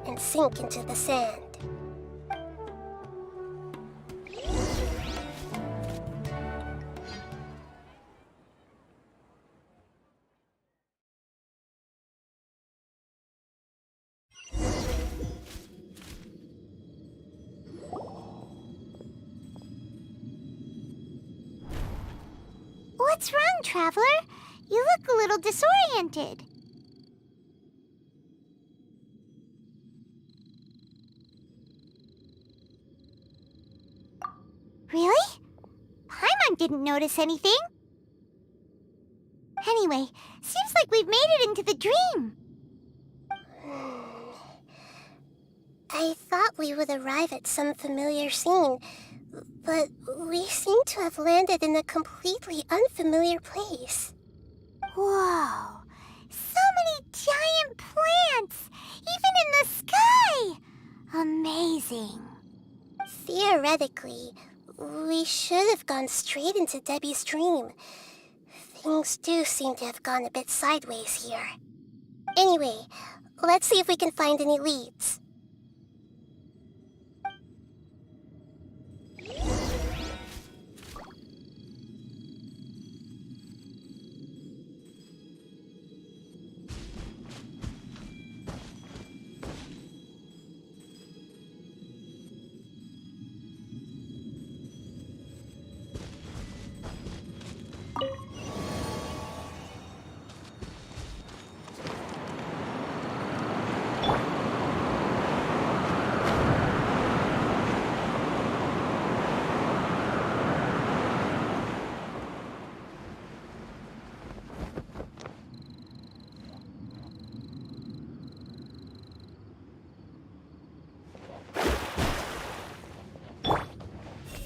Speaker 10: and sink into the sand.
Speaker 5: What's wrong, Traveler? You look a little disoriented. Really? Paimon didn't notice anything. Anyway, seems like we've made it into the dream.
Speaker 10: we would arrive at some familiar scene, but we seem to have landed in a completely unfamiliar place. Whoa! So many giant plants! Even in the sky! Amazing. Theoretically, we should have gone straight into Debbie's dream. Things do seem to have gone a bit sideways here. Anyway, let's see if we can find any leads.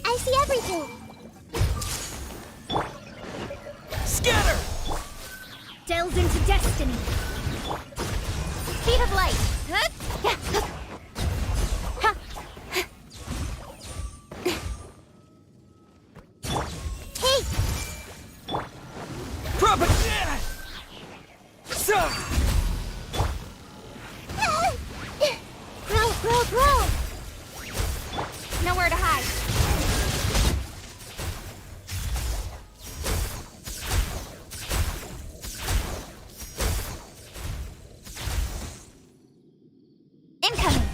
Speaker 10: I see everything.
Speaker 4: Scatter!
Speaker 10: Delves into destiny. Speed of light. Hey!
Speaker 4: Propaganda!
Speaker 10: Grow! Nowhere to hide. Incoming.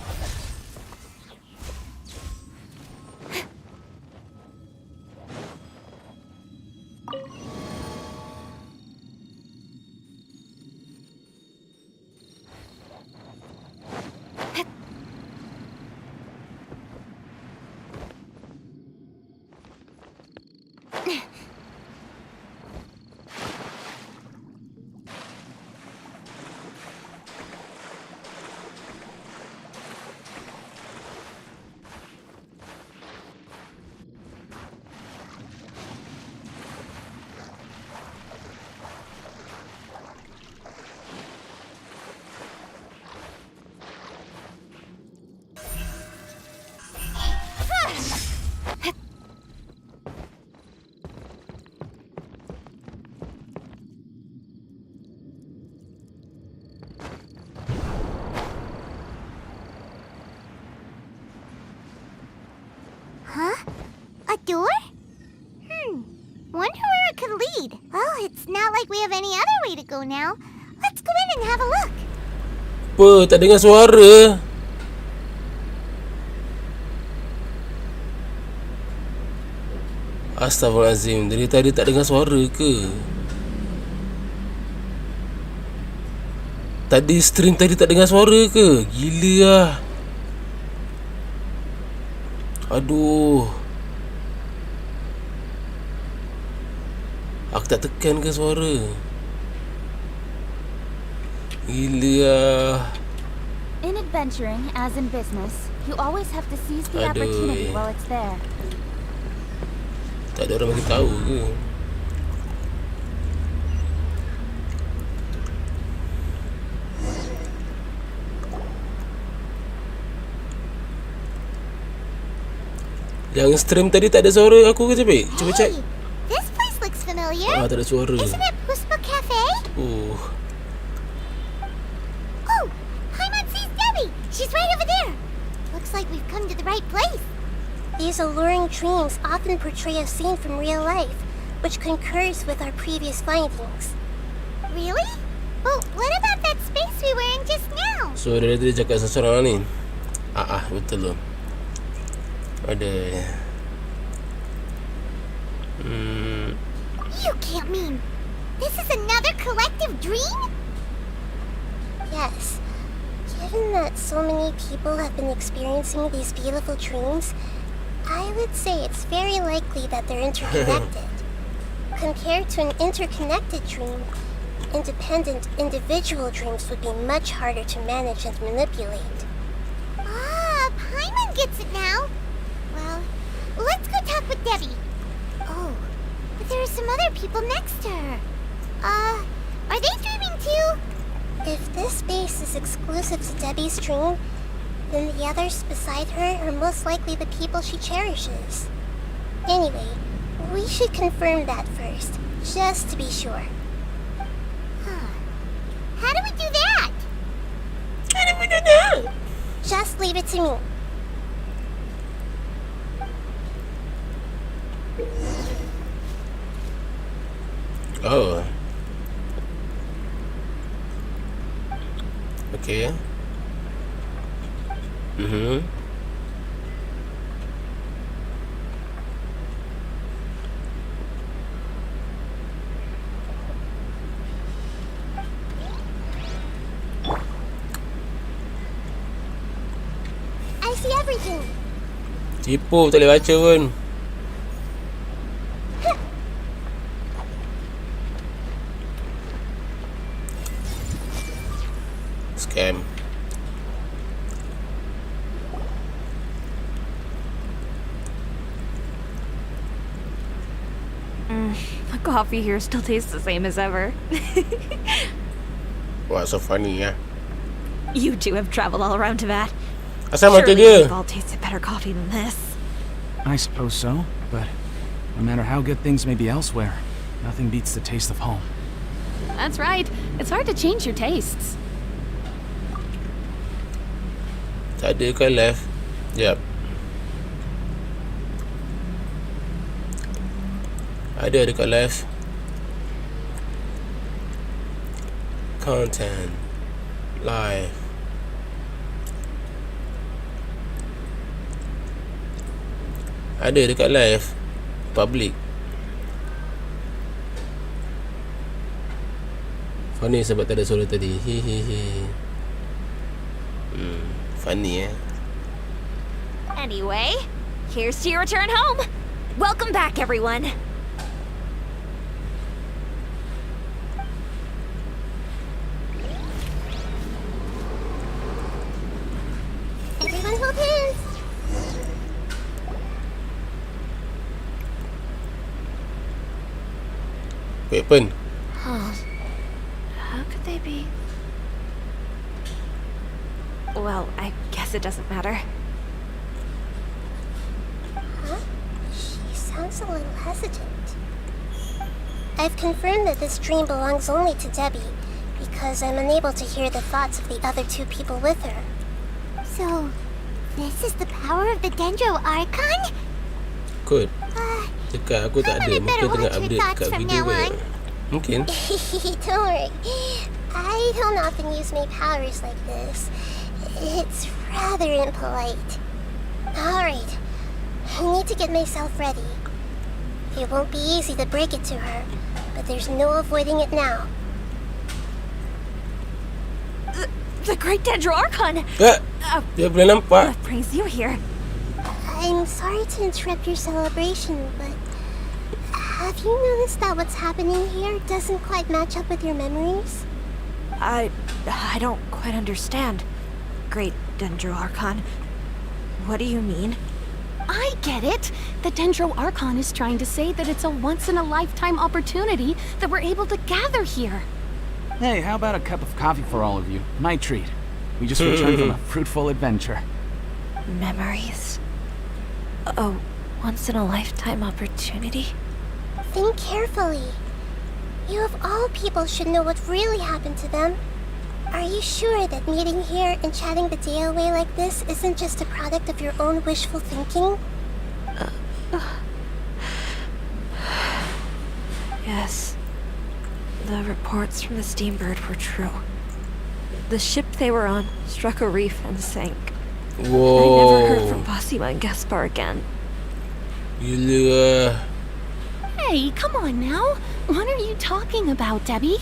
Speaker 10: Huh? A door? Wonder where it could lead. Well, it's not like we have any other way to go now. Let's go in and have a look.
Speaker 11: Apa? Tak dengar suara. Astaghfirullahalazim. Dari tadi tak dengar suara ke? Tadi stream tadi tak dengar suara ke? Gila lah. Aduh. Aku tak tekan ke suara? Gila lah.
Speaker 10: In adventuring, as in business, you always have to seize the opportunity while it's there.
Speaker 11: Tak ada orang bagi tahu ke? Yang stream tadi tak ada suara aku ke, Cepik? Cuba check.
Speaker 10: This place looks familiar.
Speaker 11: Tak ada suara.
Speaker 10: Isn't it Puspa Cafe?
Speaker 11: Oh,
Speaker 10: Aiman sees Debbie. She's right over there. Looks like we've come to the right place. These alluring dreams often portray a scene from real life, which concurs with our previous findings. Really? But what about that space we were in just now?
Speaker 11: so dia tadi cakap seseorang ni. Betul loh. Ada.
Speaker 10: You can't mean this is another collective dream? Yes. Given that so many people have been experiencing these beautiful dreams, I would say it's very likely that they're interconnected. Compared to an interconnected dream, independent individual dreams would be much harder to manage and manipulate. Paimon
Speaker 5: Aiman gets it now. Well, let's go talk with Debbie. Oh, but there are some other people next to her. Are they dreaming too?
Speaker 10: If this space is exclusive to Debbie's dream, then the others beside her are most likely the people she cherishes. Anyway, we should confirm that first, just to be sure.
Speaker 5: How do we do that?
Speaker 11: How do we do that?
Speaker 10: Just leave it to me.
Speaker 11: Oh. Okay.
Speaker 10: I see everything.
Speaker 11: Tipu, tak boleh baca pun. Scam.
Speaker 8: The coffee here still tastes the same as ever.
Speaker 11: Wah, so funny ya.
Speaker 8: You two have traveled all around Tibet.
Speaker 11: Asal mata
Speaker 8: Surely
Speaker 11: dia.
Speaker 8: you've all tasted better coffee than this.
Speaker 1: I suppose so, but no matter how good things may be elsewhere, nothing beats the taste of home.
Speaker 12: That's right. It's hard to change your tastes.
Speaker 11: Tak ada ke left? Yep. Ada dekat left. Content. Live. Ada dekat left. Public. Funny sebab tak ada suara tadi. Hihihi. Funny
Speaker 8: Anyway, here's to your return home. Welcome back, everyone.
Speaker 10: Everyone hold hands.
Speaker 11: Weapon.
Speaker 8: Oh, how could they be? Well, I guess it doesn't matter.
Speaker 10: Huh? She sounds a little hesitant. I've confirmed that this dream belongs only to Debbie, because I'm unable to hear the thoughts of the other two people with her.
Speaker 5: So, this is the power of the Dendro Archon?
Speaker 11: Kot. Cakap aku tak ada. Mungkin tengah update kat video ke. Mungkin.
Speaker 10: Don't worry. I don't often use my powers like this. It's rather impolite. Alright. I need to get myself ready. It won't be easy to break it to her, but there's no avoiding it now.
Speaker 8: The Great Dendro Archon!
Speaker 11: Dia boleh nampak.
Speaker 8: What brings you here?
Speaker 10: I'm sorry to interrupt your celebration, but have you noticed that what's happening here doesn't quite match up with your memories?
Speaker 8: I don't quite understand. Great Dendro Archon. What do you mean?
Speaker 12: I get it. The Dendro Archon is trying to say that it's a once-in-a-lifetime opportunity that we're able to gather here.
Speaker 1: Hey, how about a cup of coffee for all of you? My treat. We just returned from a fruitful adventure.
Speaker 8: Memories. A once-in-a-lifetime opportunity?
Speaker 10: Think carefully. You of all people should know what really happened to them. Are you sure that meeting here and chatting the day away like this isn't just a product of your own wishful thinking?
Speaker 8: Yes. The reports from the Steambird were true. The ship they were on struck a reef and sank.
Speaker 11: Whoa.
Speaker 8: I never heard from Basima and Gaspar again.
Speaker 11: Gila.
Speaker 12: Hey, come on now. What are you talking about, Debbie?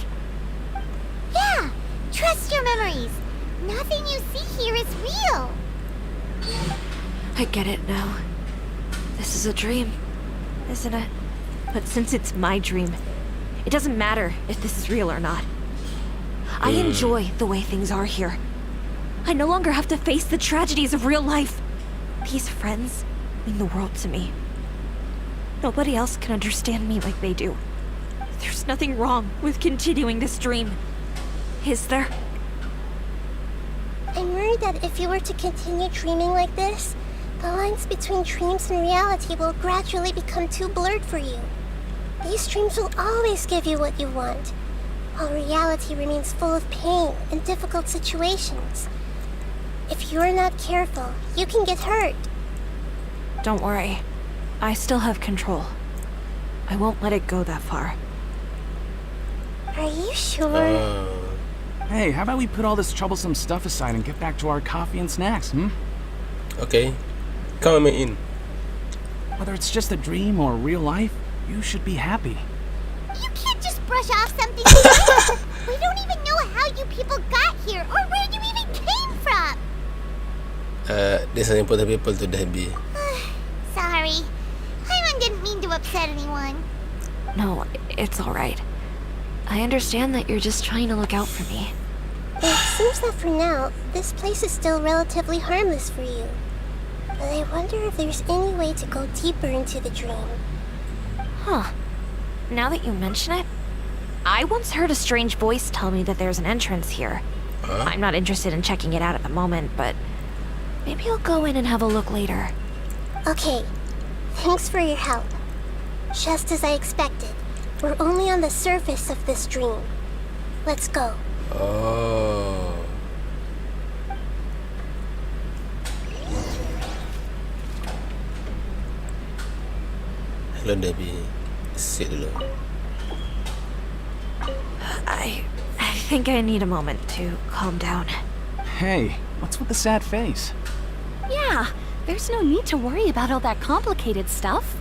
Speaker 5: Yeah, trust your memories. Nothing you see here is real.
Speaker 8: I get it now. This is a dream, isn't it? But since it's my dream, it doesn't matter if this is real or not. I enjoy the way things are here. I no longer have to face the tragedies of real life. These friends mean the world to me. Nobody else can understand me like they do. There's nothing wrong with continuing this dream. Is there?
Speaker 10: I'm worried that if you were to continue dreaming like this, the lines between dreams and reality will gradually become too blurred for you. These dreams will always give you what you want, while reality remains full of pain and difficult situations. If you're not careful, you can get hurt.
Speaker 8: Don't worry. I still have control. I won't let it go that far.
Speaker 10: Are you sure?
Speaker 1: Hey, how about we put all this troublesome stuff aside and get back to our coffee and snacks,
Speaker 11: Okay. Come in.
Speaker 1: Whether it's just a dream or real life, you should be happy.
Speaker 10: You can't just brush off something like We don't even know how you people got here or where you even came from.
Speaker 11: There's an important people to Debbie.
Speaker 10: Sorry. Aiman didn't mean to upset anyone.
Speaker 8: No, it's alright. I understand that you're just trying to look out for me.
Speaker 10: It seems that for now, this place is still relatively harmless for you. But I wonder if there's any way to go deeper into the dream.
Speaker 8: Huh. Now that you mention it, I once heard a strange voice tell me that there's an entrance here. I'm not interested in checking it out at the moment, but maybe I'll go in and have a look later.
Speaker 10: Okay. Thanks for your help. Just as I expected, we're only on the surface of this dream. Let's go.
Speaker 11: Oh. Hello Debbie. Sit dulu.
Speaker 8: I think I need a moment to calm down.
Speaker 1: Hey, what's with the sad face?
Speaker 12: Yeah, there's no need to worry about all that complicated stuff.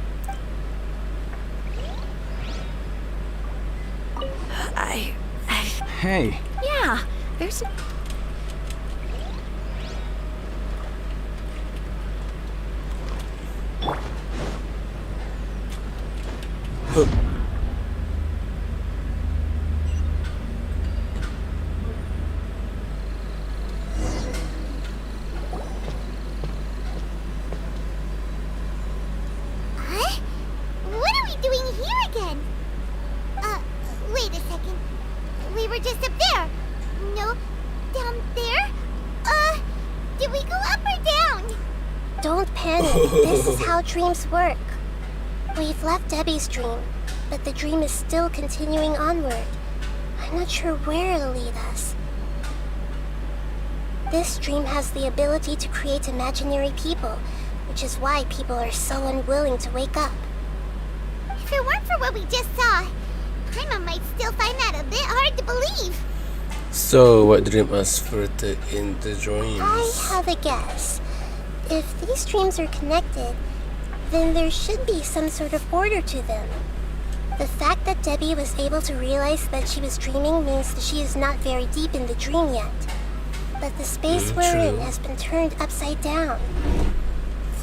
Speaker 1: Hey.
Speaker 12: Yeah, there's...
Speaker 10: Huh? What are we doing here again? Wait a second. We were just up there. No, down there? Did we go up or down? Don't panic. This is how dreams work. We've left Debbie's dream, but the dream is still continuing onward. I'm not sure where it'll lead us. This dream has the ability to create imaginary people, which is why people are so unwilling to wake up. If it weren't for what we just saw, Aiman might still find that a bit hard to believe.
Speaker 11: So, what dream was further in the dreams?
Speaker 10: I have a guess. If these dreams are connected, then there should be some sort of order to them. The fact that Debbie was able to realize that she was dreaming means that she is not very deep in the dream yet. But the space we're in has been turned upside down.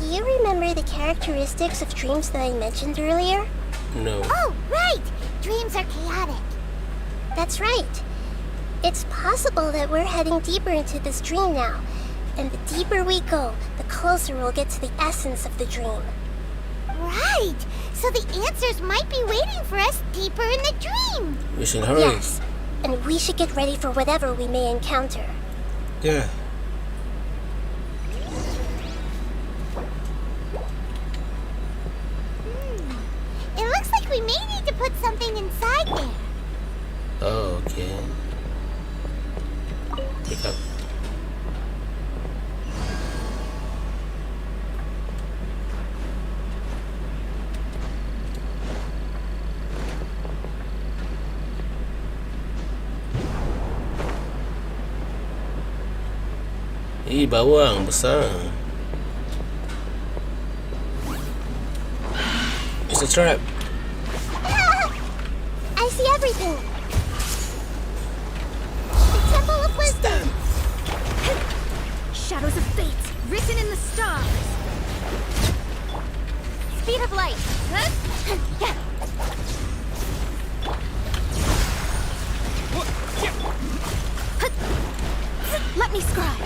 Speaker 10: Do you remember the characteristics of dreams that I mentioned earlier?
Speaker 11: No.
Speaker 10: Oh, right! Dreams are chaotic. That's right. It's possible that we're heading deeper into this dream now. And the deeper we go, the closer we'll get to the essence of the dream. Right! So the answers might be waiting for us deeper in the dream.
Speaker 11: We should hurry.
Speaker 10: Yes, and we should get ready for whatever we may encounter.
Speaker 11: Yeah.
Speaker 10: It looks like we may need to put something inside there.
Speaker 11: Oh, okay. Pick up. Bawang besar. It's a trap.
Speaker 10: I see everything. The Temple of Wisdom.
Speaker 12: Shadows of fate, written in the stars. Speed of light. Let me scribe.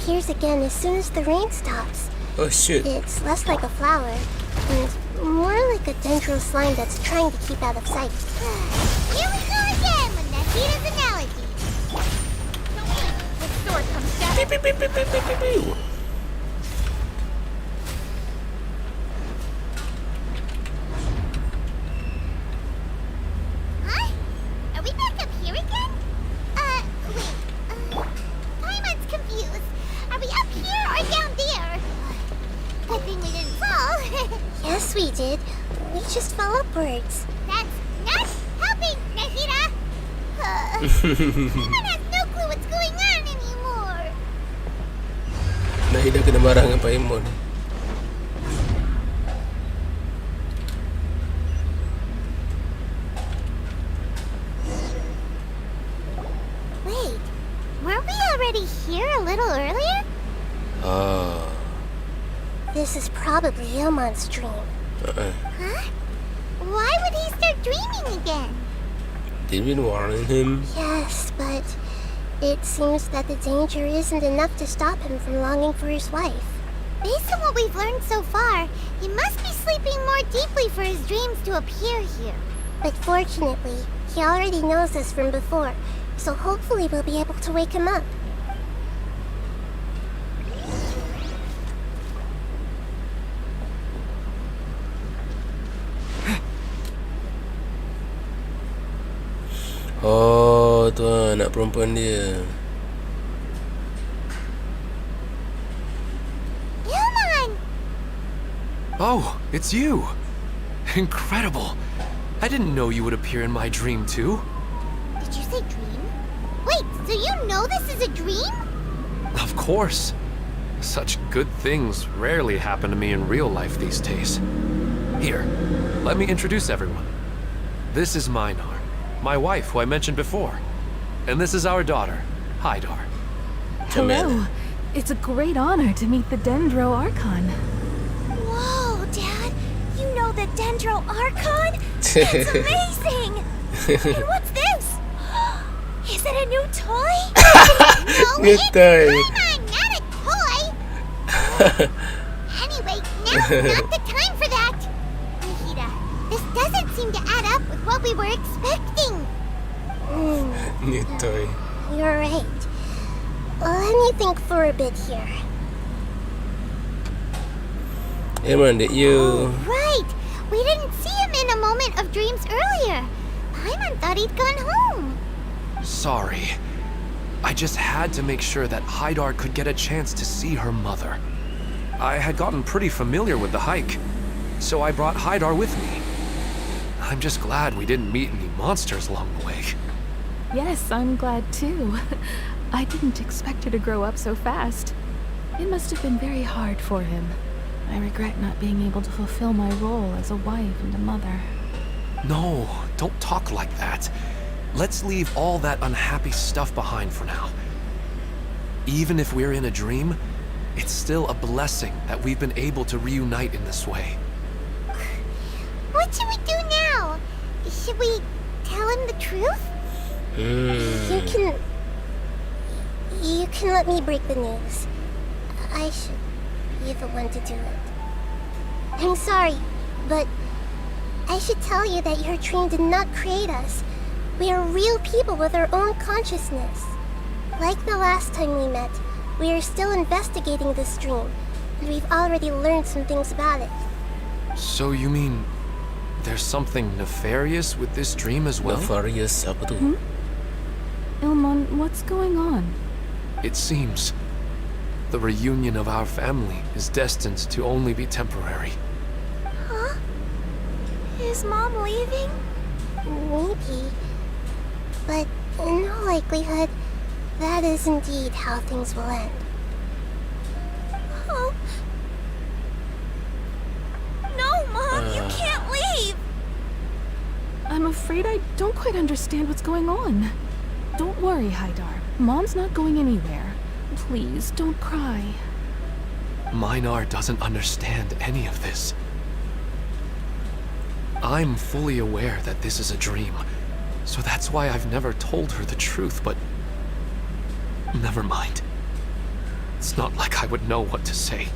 Speaker 10: appears again as soon as the rain stops.
Speaker 11: Oh shit.
Speaker 10: It's less like a flower, and more like a dendro slime that's trying to keep out of sight.
Speaker 5: Here we go again with Nahida's analogy.
Speaker 12: The sword comes down.
Speaker 11: Pew, pew, pew, pew, pew, pew, pew.
Speaker 5: Huh? Are we back up here again? Wait. Paimon's confused. Are we up here or down there? Good thing we didn't fall.
Speaker 10: Yes, we did. We just fell upwards.
Speaker 5: That's not helping, Nahida. Paimon has no clue what's going on anymore.
Speaker 11: Nahida kena marah dengan Paimon.
Speaker 5: Wait, weren't we already here a little earlier?
Speaker 11: Ah.
Speaker 10: This is probably Ilmon's dream.
Speaker 5: Huh? Why would he start dreaming again?
Speaker 11: Did we warn him?
Speaker 10: Yes, but it seems that the danger isn't enough to stop him from longing for his wife.
Speaker 5: Based on what we've learned so far, he must be sleeping more deeply for his dreams to appear here.
Speaker 10: But fortunately, he already knows us from before, so hopefully we'll be able to wake him up.
Speaker 11: Oh, tu anak perempuan dia.
Speaker 5: Ilman!
Speaker 6: Oh, it's you! Incredible! I didn't know you would appear in my dream too.
Speaker 5: Did you say dream? Wait, so you know this is a dream?
Speaker 6: Of course. Such good things rarely happen to me in real life these days. Here, let me introduce everyone. This is Minar, my wife who I mentioned before. And this is our daughter, Haidar.
Speaker 12: Hello. It's a great honor to meet the Dendro Archon.
Speaker 5: Whoa, Dad! You know the Dendro Archon? That's amazing! And what's this? Is it a new toy? No,
Speaker 11: New
Speaker 5: it's
Speaker 11: toy.
Speaker 5: Aiman, not a toy! Anyway, now's not the time for that! Nahida, this doesn't seem to add up with what we were expecting.
Speaker 11: New toy.
Speaker 10: You're right. Let me think for a bit here.
Speaker 11: Aiman, did you...
Speaker 5: Oh, right! We didn't see him in a moment of dreams earlier. Paimon thought he'd gone home.
Speaker 6: Sorry. I just had to make sure that Haidar could get a chance to see her mother. I had gotten pretty familiar with the hike, so I brought Haidar with me. I'm just glad we didn't meet any monsters along the way.
Speaker 12: Yes, I'm glad too. I didn't expect her to grow up so fast. It must have been very hard for him. I regret not being able to fulfill my role as a wife and a mother.
Speaker 6: No, don't talk like that. Let's leave all that unhappy stuff behind for now. Even if we're in a dream, it's still a blessing that we've been able to reunite in this way.
Speaker 5: What should we do now? Should we tell him the truth?
Speaker 10: You can let me break the news. I should be the one to do it. I'm sorry, but I should tell you that your dream did not create us. We are real people with our own consciousness. Like the last time we met, we are still investigating this dream, and we've already learned some things about it.
Speaker 6: So you mean there's something nefarious with this dream as well?
Speaker 11: Nefarious apa tu?
Speaker 12: Ilmon, what's going on?
Speaker 6: It seems the reunion of our family is destined to only be temporary.
Speaker 5: Huh? Is Mom leaving?
Speaker 10: Maybe. But in all likelihood, that is indeed how things will end.
Speaker 5: Oh. No, Mom, you can't leave!
Speaker 12: I'm afraid I don't quite understand what's going on. Don't worry, Haidar. Mom's not going anywhere. Please, don't cry.
Speaker 6: Minar doesn't understand any of this. I'm fully aware that this is a dream, so that's why I've never told her the truth, but never mind. It's not like I would know what to say.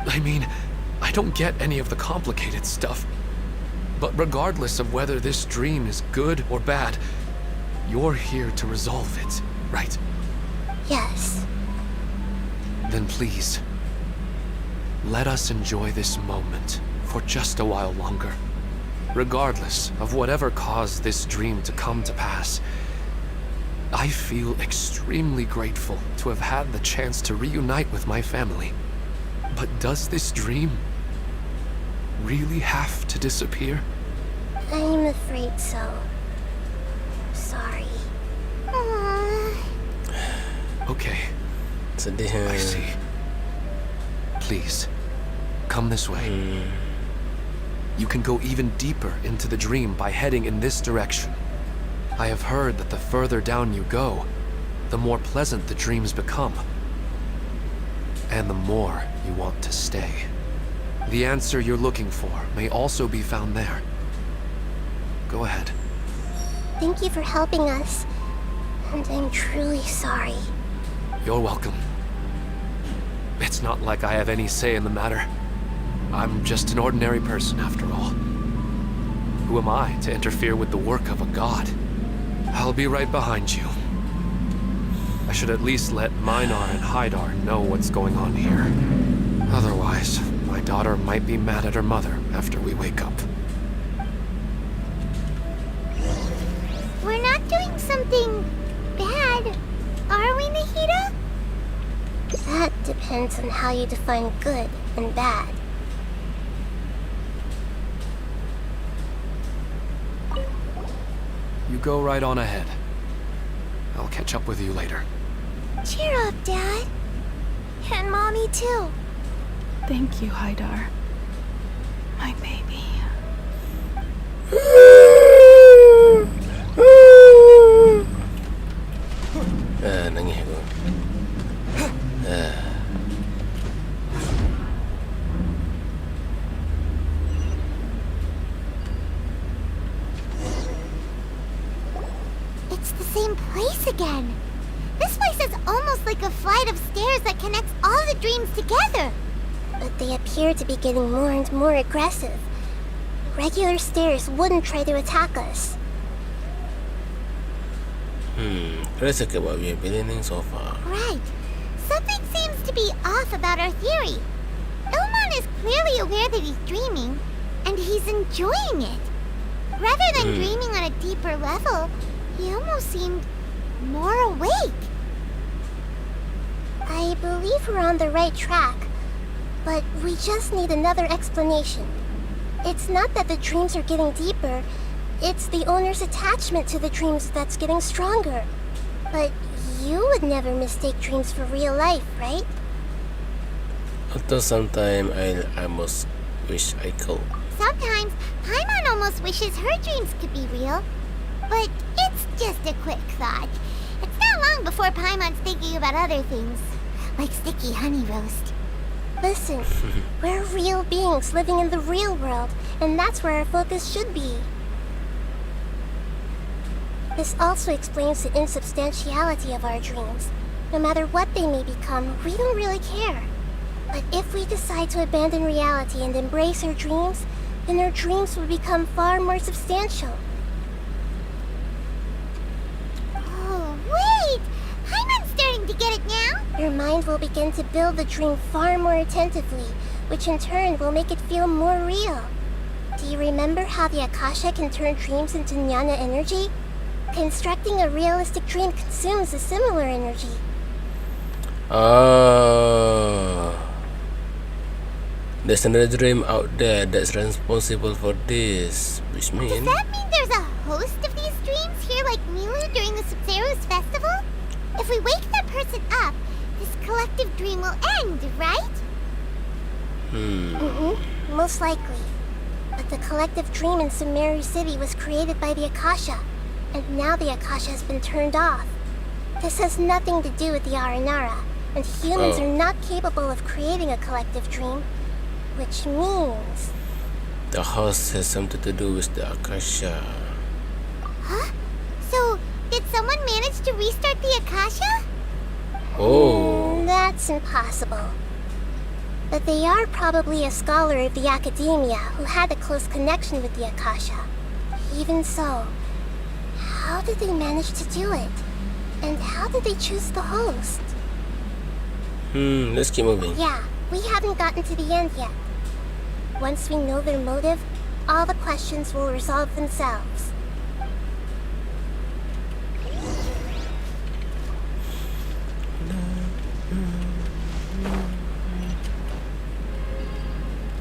Speaker 6: I mean, I don't get any of the complicated stuff. But regardless of whether this dream is good or bad, you're here to resolve it, right?
Speaker 10: Yes.
Speaker 6: Then please, let us enjoy this moment for just a while longer. Regardless of whatever caused this dream to come to pass, I feel extremely grateful to have had the chance to reunite with my family. But does this dream really have to disappear?
Speaker 10: I'm afraid so. Sorry.
Speaker 6: Okay,
Speaker 11: Sedih.
Speaker 6: I see. Please, come this way. You can go even deeper into the dream by heading in this direction. I have heard that the further down you go, the more pleasant the dreams become. And the more you want to stay. The answer you're looking for may also be found there. Go ahead.
Speaker 10: Thank you for helping us. And I'm truly sorry.
Speaker 6: You're welcome. It's not like I have any say in the matter. I'm just an ordinary person after all. Who am I to interfere with the work of a god? I'll be right behind you. I should at least let Minar and Haidar know what's going on here. Otherwise, my daughter might be mad at her mother after we wake up.
Speaker 10: We're not doing something bad, are we, Nahida? That depends on how you define good and bad.
Speaker 6: You go right on ahead. I'll catch up with you later.
Speaker 10: Cheer up, Dad. And Mommy, too.
Speaker 12: Thank you, Haidar. My baby.
Speaker 11: Nangis aku.
Speaker 10: It's the same place again. This place is almost like a flight of stairs that connects all the dreams together. But they appear to be getting more and more aggressive. Regular stairs wouldn't try to attack us.
Speaker 11: Let's look at what we have been learning so far.
Speaker 10: Right. Something seems to be off about our theory. Ilman is clearly aware that he's dreaming, and he's enjoying it. Rather than dreaming on a deeper level, he almost seemed more awake. I believe we're on the right track, but we just need another explanation. It's not that the dreams are getting deeper, it's the owner's attachment to the dreams that's getting stronger. But you would never mistake dreams for real life, right?
Speaker 11: Although sometimes I almost wish I could.
Speaker 10: Sometimes, Paimon almost wishes her dreams could be real. But it's just a quick thought. It's not long before Paimon's thinking about other things, like sticky honey roast. Listen, we're real beings living in the real world, and that's where our focus should be. This also explains the insubstantiality of our dreams. No matter what they may become, we don't really care. But if we decide to abandon reality and embrace our dreams, then our dreams will become far more substantial. Oh, wait! I'm starting to get it now! Your mind will begin to build the dream far more attentively, which in turn will make it feel more real. Do you remember how the Akasha can turn dreams into jnana energy? Constructing a realistic dream consumes a similar energy.
Speaker 11: There's another dream out there that's responsible for this, which means...
Speaker 10: Does that mean there's a host of these dreams here like Milu during the Subzero's festival? If we wake that person up, this collective dream will end, right? Most likely. But the collective dream in Sumeru City was created by the Akasha, and now the Akasha has been turned off. This has nothing to do with the Aranara, and humans are not capable of creating a collective dream, which means...
Speaker 11: the host has something to do with the Akasha.
Speaker 10: Huh? So, did someone manage to restart the Akasha?
Speaker 11: Oh.
Speaker 10: That's That's impossible. But they are probably a scholar of the academia who had a close connection with the Akasha. Even so, how did they manage to do it? And how did they choose the host?
Speaker 11: Let's keep moving.
Speaker 10: Yeah, we haven't gotten to the end yet. Once we know their motive, all the questions will resolve themselves.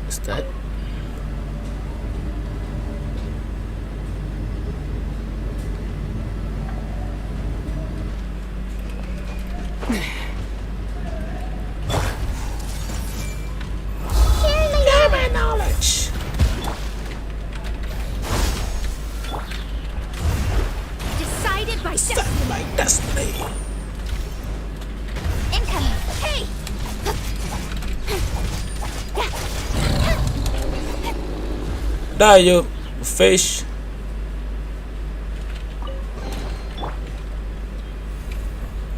Speaker 11: What's that? Share my knowledge.
Speaker 5: Decided by
Speaker 11: destiny.
Speaker 5: Incoming. Hey!
Speaker 11: Die, you fish.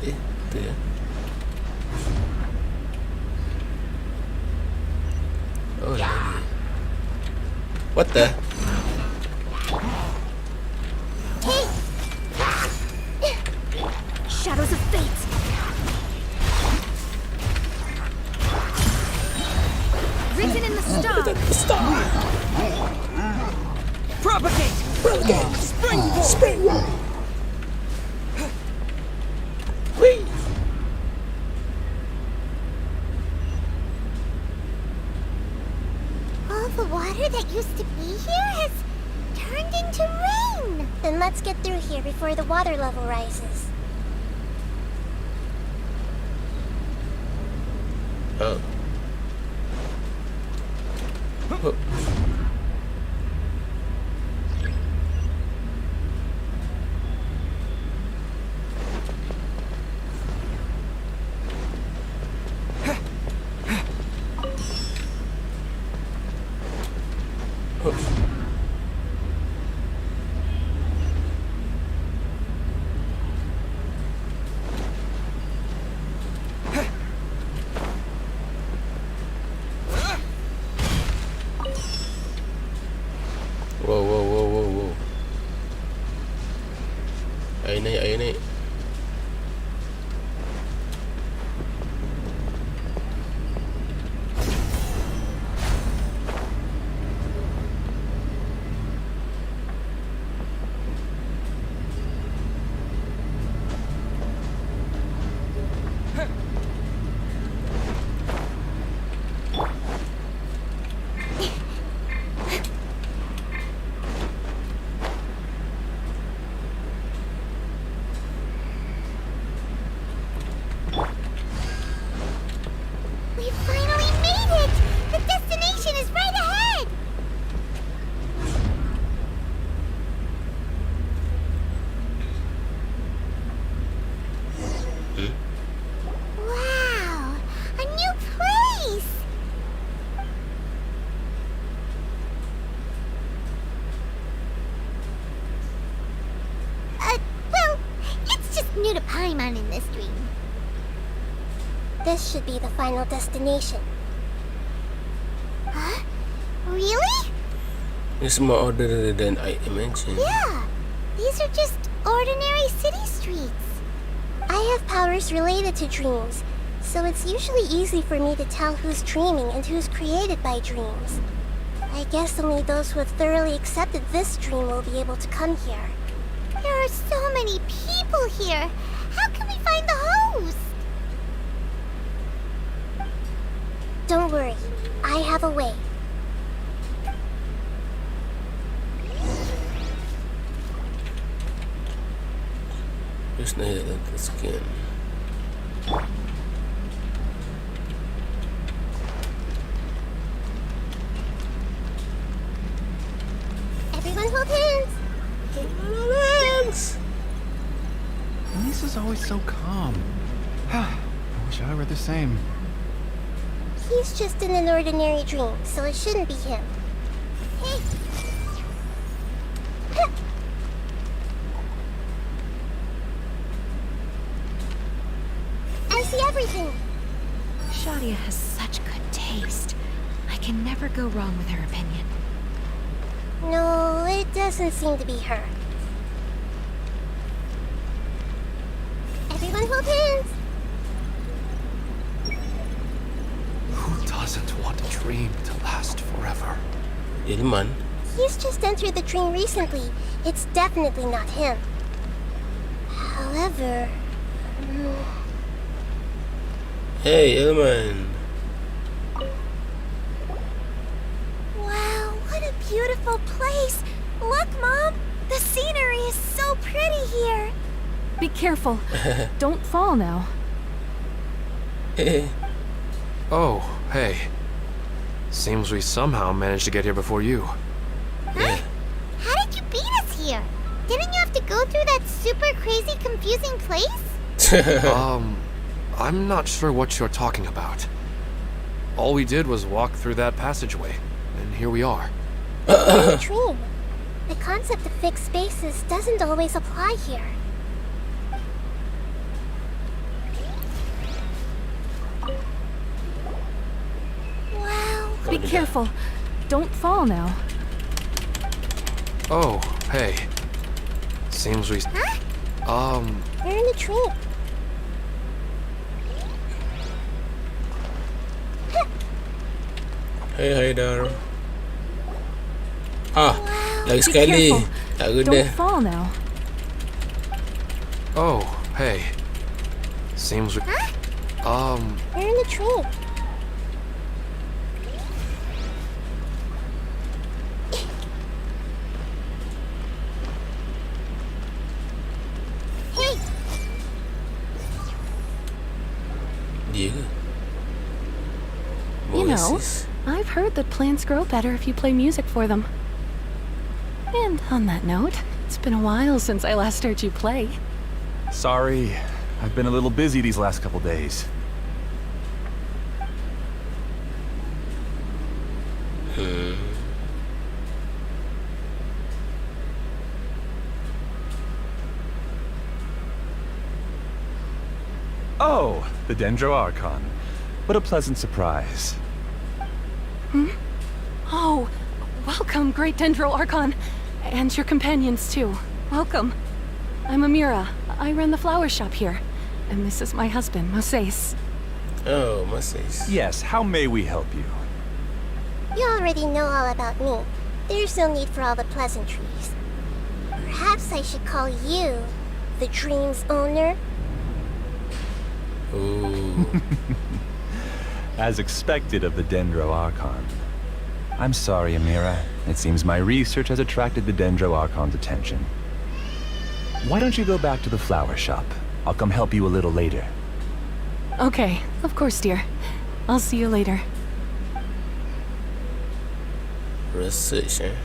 Speaker 11: Dear. Oh, lady. What the?
Speaker 10: Hey! Shadows of fate! Written in the star!
Speaker 5: Propagate!
Speaker 11: Spring! Whee!
Speaker 10: All the water that used to be here has turned into rain! Then let's get through here before the water level rises.
Speaker 11: Oh. Oh. Whoa. Ayo naik.
Speaker 10: We finally made it! The destination is right ahead! Wow! A new place! Well, it's just new to Paimon in this dream. This should be the final destination. Huh? Really?
Speaker 11: It's more orderly than I imagined.
Speaker 10: Yeah. These are just ordinary city streets. I have powers related to dreams, so it's usually easy for me to tell who's dreaming and who's created by dreams. I guess only those who have thoroughly accepted this dream will be able to come here. There are so many people here. How can we find the host? Don't worry, I have a way.
Speaker 11: Just Nahida the skin.
Speaker 10: Everyone hold hands.
Speaker 11: Hands.
Speaker 13: Lisa's always so calm. I wish I were the same.
Speaker 10: He's just in an ordinary dream, so it shouldn't be him. Hey! I see everything!
Speaker 8: Shadia has such good taste. I can never go wrong with her opinion.
Speaker 10: No, it doesn't seem to be her. Everyone hold hands.
Speaker 6: Who doesn't want a dream to last forever?
Speaker 11: Aiman.
Speaker 10: He's just entered the dream recently. It's definitely not him. However...
Speaker 11: Hey, Aiman.
Speaker 10: Wow, what a beautiful place! Look, Mom! The scenery is so pretty here!
Speaker 12: Be careful. Don't fall now.
Speaker 6: Oh, hey. Seems we somehow managed to get here before you.
Speaker 11: Yeah.
Speaker 10: How did you beat us here? Didn't you have to go through that super crazy confusing place?
Speaker 6: I'm not sure what you're talking about. All we did was walk through that passageway, and here we are.
Speaker 10: A dream. The concept of fixed spaces doesn't always apply here. Wow.
Speaker 12: Be careful. Don't fall now.
Speaker 6: Oh, hey. Seems we...
Speaker 10: Huh? We're in a dream.
Speaker 11: Hey Haidar. Ah,
Speaker 10: Wow.
Speaker 11: lagi
Speaker 12: Be
Speaker 11: sekali.
Speaker 12: careful.
Speaker 11: Tak guna.
Speaker 12: Don't fall now.
Speaker 6: Oh, hey. Seems we...
Speaker 10: Huh? We're in a dream. Hey!
Speaker 11: Dia ke?
Speaker 12: You know,
Speaker 11: Voices.
Speaker 12: I've heard that plants grow better if you play music for them. And on that note, it's been a while since I last heard you play.
Speaker 13: Sorry, I've been a little busy these last couple days. Oh, the Dendro Archon. What a pleasant surprise.
Speaker 12: Oh, welcome, Great Dendro Archon. And your companions, too. Welcome. I'm Amira. I run the flower shop here. And this is my husband, Moses.
Speaker 11: Oh, Moses.
Speaker 13: Yes, how may we help you?
Speaker 10: You already know all about me. There's no need for all the pleasantries. Perhaps I should call you the dream's owner?
Speaker 11: Ooh.
Speaker 13: As expected of the Dendro Archon. I'm sorry, Amira. It seems my research has attracted the Dendro Archon's attention. Why don't you go back to the flower shop? I'll come help you a little later.
Speaker 12: Okay, of course, dear. I'll see you later.
Speaker 11: Research, eh?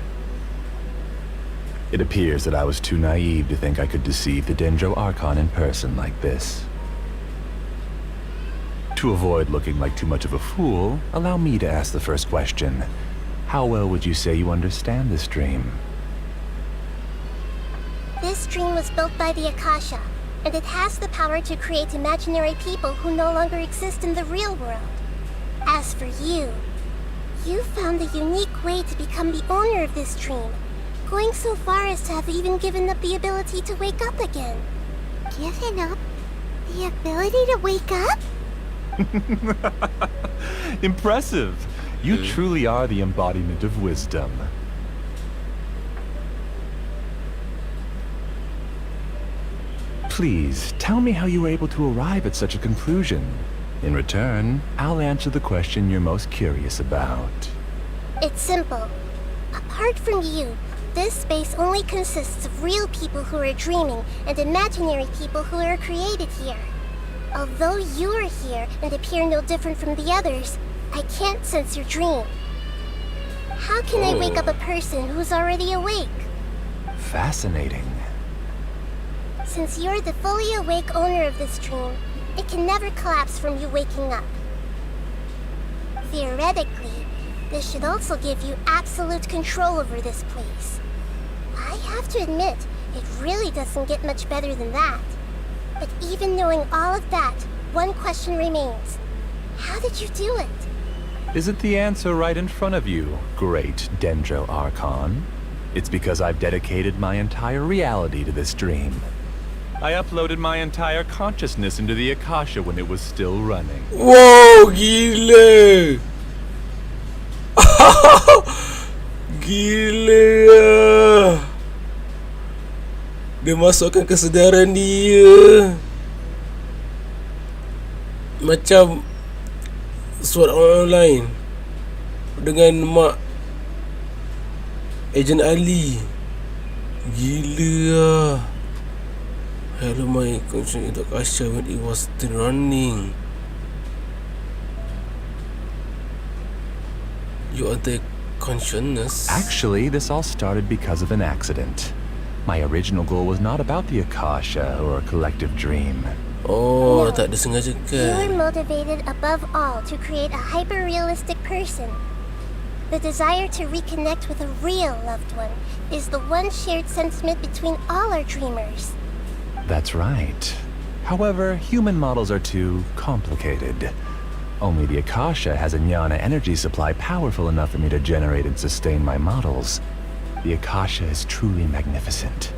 Speaker 13: It appears that I was too naive to think I could deceive the Dendro Archon in person like this. To avoid looking like too much of a fool, allow me to ask the first question. How well would you say you understand this dream?
Speaker 10: This dream was built by the Akasha, and it has the power to create imaginary people who no longer exist in the real world. As for you, you found a unique way to become the owner of this dream, going so far as to have even given up the ability to wake up again. Given up? The ability to wake up?
Speaker 13: Impressive! You truly are the embodiment of wisdom. Please, tell me how you were able to arrive at such a conclusion. In return, I'll answer the question you're most curious about.
Speaker 10: It's simple. Apart from you, this space only consists of real people who are dreaming and imaginary people who are created here. Although you are here and appear no different from the others, I can't sense your dream. How can I wake up a person who's already awake?
Speaker 13: Fascinating.
Speaker 10: Since you're the fully awake owner of this dream, it can never collapse from you waking up. Theoretically, this should also give you absolute control over this place. I have to admit, it really doesn't get much better than that. But even knowing all of that, one question remains.
Speaker 5: How did you do it?
Speaker 13: Isn't the answer right in front of you, great Dendro Archon? It's because I've dedicated my entire reality to this dream. I uploaded my entire consciousness into the Akasha when it was still running.
Speaker 11: Wow, gila. Gila. Dia masukkan kesedaran dia. Macam surat online dengan mak Ejen Ali. Gila. Hello, my conscience into Akasha when it was still running. You are the consciousness.
Speaker 13: Actually, this all started because of an accident. My original goal was not about the Akasha or a collective dream.
Speaker 11: Oh, tak disengaja
Speaker 5: You're
Speaker 11: kan?
Speaker 5: motivated above all to create a hyper-realistic person. The desire to reconnect with a real loved one is the one shared sentiment between all our dreamers.
Speaker 13: That's right. However, human models are too complicated. Only the Akasha has a jnana energy supply powerful enough for me to generate and sustain my models. The Akasha is truly magnificent.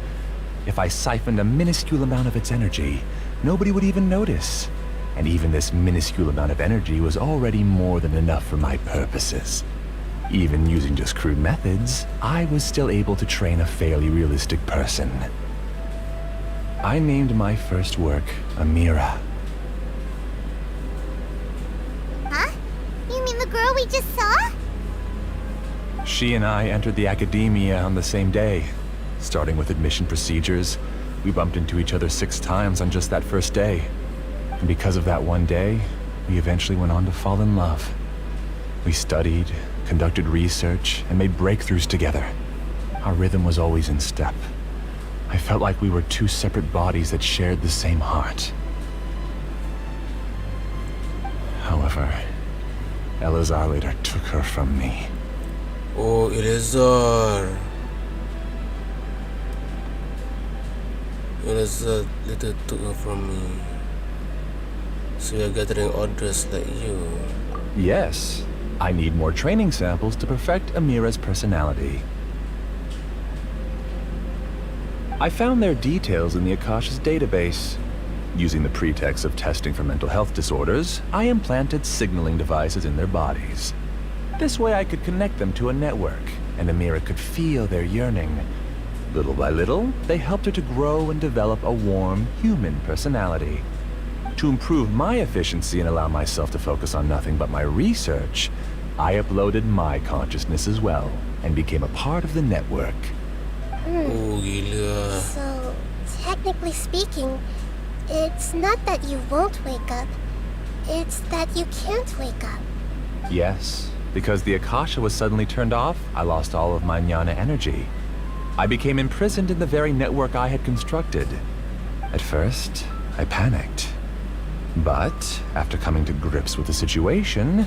Speaker 13: If I siphoned a minuscule amount of its energy, nobody would even notice. And even this minuscule amount of energy was already more than enough for my purposes. Even using just crude methods, I was still able to train a fairly realistic person. I named my first work Amira.
Speaker 5: Huh? You mean the girl we just saw?
Speaker 13: She and I entered the academia on the same day. Starting with admission procedures, we bumped into each other 6 times on just that first day. And because of that one day, we eventually went on to fall in love. We studied, conducted research, and made breakthroughs together. Our rhythm was always in step. I felt like we were 2 separate bodies that shared the same heart. However, Elazar later took her from me.
Speaker 11: Oh, Elazar. Elazar later took her from me. So you're gathering orders like you.
Speaker 13: Yes, I need more training samples to perfect Amira's personality. I found their details in the Akasha's database. Using the pretext of testing for mental health disorders, I implanted signaling devices in their bodies. This way I could connect them to a network, and Amira could feel their yearning. Little by little, they helped her to grow and develop a warm, human personality. To improve my efficiency and allow myself to focus on nothing but my research, I uploaded my consciousness as well, and became a part of the network.
Speaker 11: Oh, gila.
Speaker 5: So, technically speaking, it's not that you won't wake up, it's that you can't wake up.
Speaker 13: Yes, because the Akasha was suddenly turned off, I lost all of my jnana energy. I became imprisoned in the very network I had constructed. At first, I panicked. But, after coming to grips with the situation,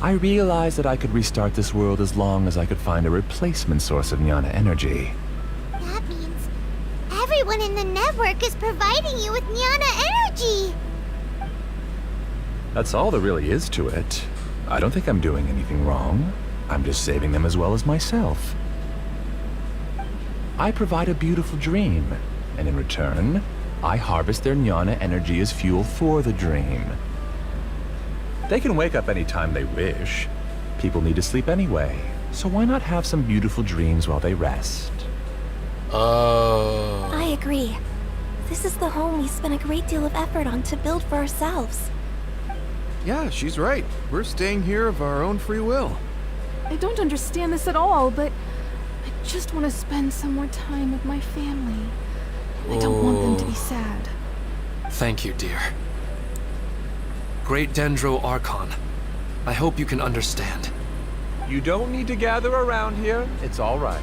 Speaker 13: I realized that I could restart this world as long as I could find a replacement source of jnana energy.
Speaker 5: That means everyone in the network is providing you with jnana energy!
Speaker 13: That's all there really is to it. I don't think I'm doing anything wrong. I'm just saving them as well as myself. I provide a beautiful dream, and in return, I harvest their jnana energy as fuel for the dream. They can wake up any time they wish. People need to sleep anyway, so why not have some beautiful dreams while they rest?
Speaker 8: I agree. This is the home we spent a great deal of effort on to build for ourselves.
Speaker 7: Yeah, she's right. We're staying here of our own free will.
Speaker 12: I don't understand this at all, but I just want to spend some more time with my family. I don't want them to be sad.
Speaker 6: Thank you, dear. Great Dendro Archon, I hope you can understand.
Speaker 13: You don't need to gather around here. It's all right.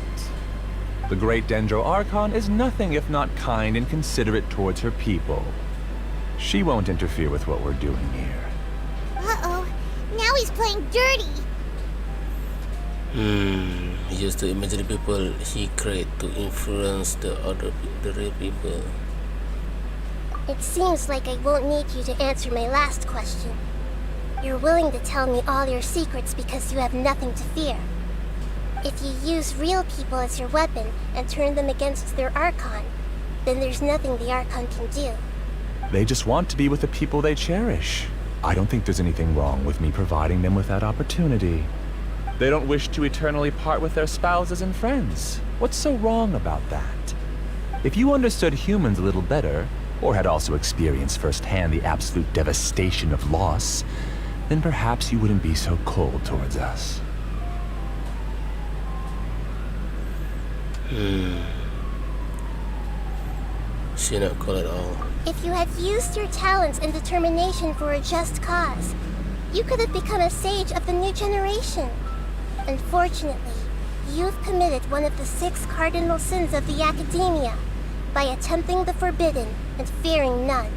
Speaker 13: The great Dendro Archon is nothing if not kind and considerate towards her people. She won't interfere with what we're doing here.
Speaker 5: Uh-oh, now he's playing dirty!
Speaker 11: He used the imaginary people he created to influence the real people.
Speaker 5: It seems like I won't need you to answer my last question.
Speaker 10: You're willing to tell me all your secrets because you have nothing to fear. If you use real people as your weapon and turn them against their Archon, then there's nothing the Archon can do.
Speaker 13: They just want to be with the people they cherish. I don't think there's anything wrong with me providing them with that opportunity. They don't wish to eternally part with their spouses and friends. What's so wrong about that? If you understood humans a little better, or had also experienced firsthand the absolute devastation of loss, then perhaps you wouldn't be so cold towards us.
Speaker 11: She not cold at all.
Speaker 10: If you had used your talents and determination for a just cause, you could have become a sage of the new generation. Unfortunately, you've committed one of the 6 cardinal sins of the Academia by attempting the forbidden and fearing none.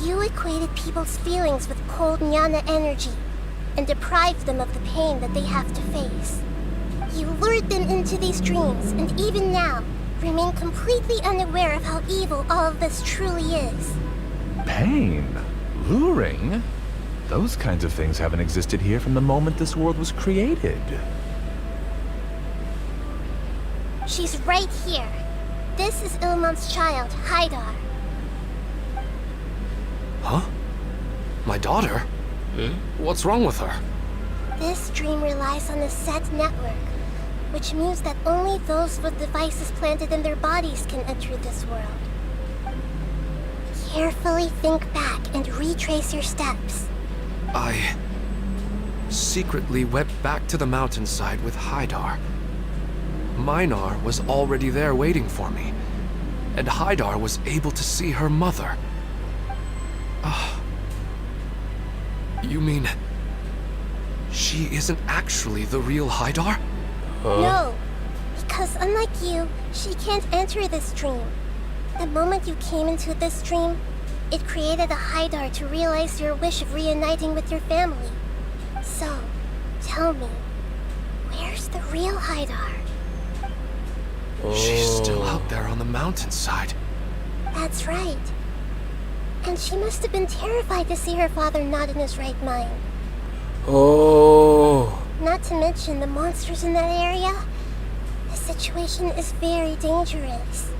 Speaker 10: You equated people's feelings with cold jnana energy and deprived them of the pain that they have to face. You lured them into these dreams, and even now, remain completely unaware of how evil all of this truly is.
Speaker 13: Pain? Luring? Those kinds of things haven't existed here from the moment this world was created.
Speaker 10: She's right here. This is Ilmon's child, Haidar.
Speaker 6: Huh? My daughter? What's wrong with her?
Speaker 10: This dream relies on a set network, which means that only those with devices planted in their bodies can enter this world. Carefully think back and retrace your steps.
Speaker 6: I secretly went back to the mountainside with Haidar. Minar was already there waiting for me, and Haidar was able to see her mother. You mean she isn't actually the real Haidar?
Speaker 10: No, because unlike you, she can't enter this dream. The moment you came into this dream, it created a Haidar to realize your wish of reuniting with your family. So, tell me, where's the real Haidar?
Speaker 6: She's still out there on the mountainside.
Speaker 10: That's right. And she must have been terrified to see her father not in his right mind. Not to mention the monsters in that area. The situation is very dangerous.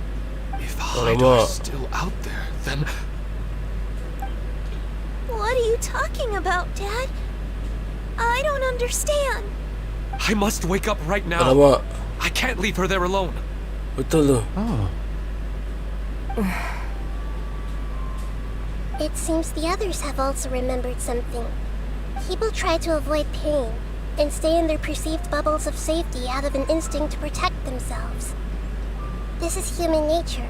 Speaker 6: If Haidar's still out there, then...
Speaker 10: What are you talking about, Dad? I don't understand.
Speaker 6: I must wake up right now.
Speaker 11: Alamak.
Speaker 6: I can't leave her there alone.
Speaker 11: Betul tu.
Speaker 10: It seems the others have also remembered something. People try to avoid pain and stay in their perceived bubbles of safety out of an instinct to protect themselves. This is human nature,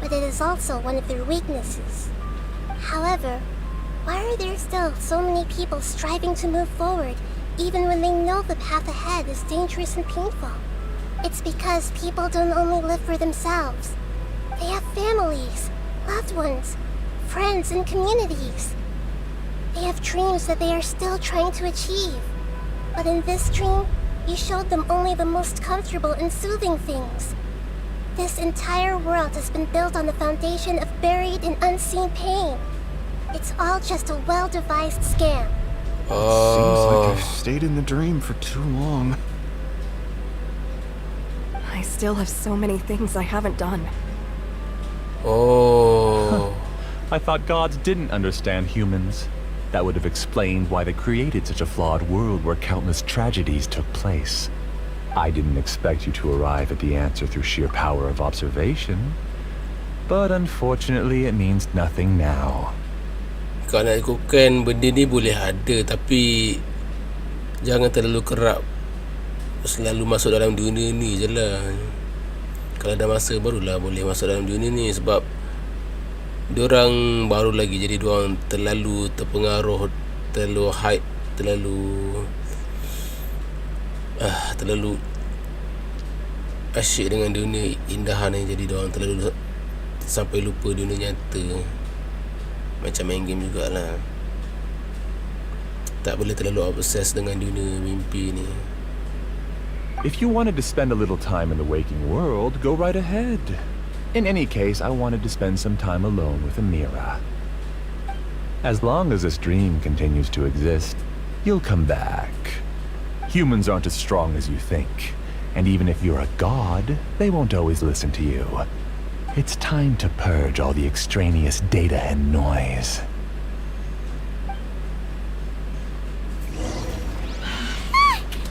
Speaker 10: but it is also one of their weaknesses. However, why are there still so many people striving to move forward even when they know the path ahead is dangerous and painful? It's because people don't only live for themselves. They have families, loved ones, friends, and communities. They have dreams that they are still trying to achieve. But in this dream, you showed them only the most comfortable and soothing things. This entire world has been built on the foundation of buried and unseen pain. It's all just a well-devised scam.
Speaker 14: Seems like I've stayed in the dream for too long.
Speaker 8: I still have so many things I haven't done.
Speaker 13: I thought gods didn't understand humans. That would have explained why they created such a flawed world where countless tragedies took place. I didn't expect you to arrive at the answer through sheer power of observation. But unfortunately, it means nothing now.
Speaker 11: Kalau nak ikutkan benda ni boleh ada, tapi jangan terlalu kerap selalu masuk dalam dunia ni je lah. Kalau ada masa barulah boleh masuk dalam dunia ni, sebab diorang baru lagi, jadi diorang terlalu terpengaruh, terlalu hype, terlalu asyik dengan dunia indahan ni, jadi diorang terlalu sampai lupa dunia nyata. Macam main game jugalah. Tak boleh terlalu obses dengan dunia mimpi ni.
Speaker 13: If you wanted to spend a little time in the waking world, go right ahead. In any case, I wanted to spend some time alone with Amira. As long as this dream continues to exist, you'll come back. Humans aren't as strong as you think, and even if you're a god, they won't always listen to you. It's time to purge all the extraneous data and noise.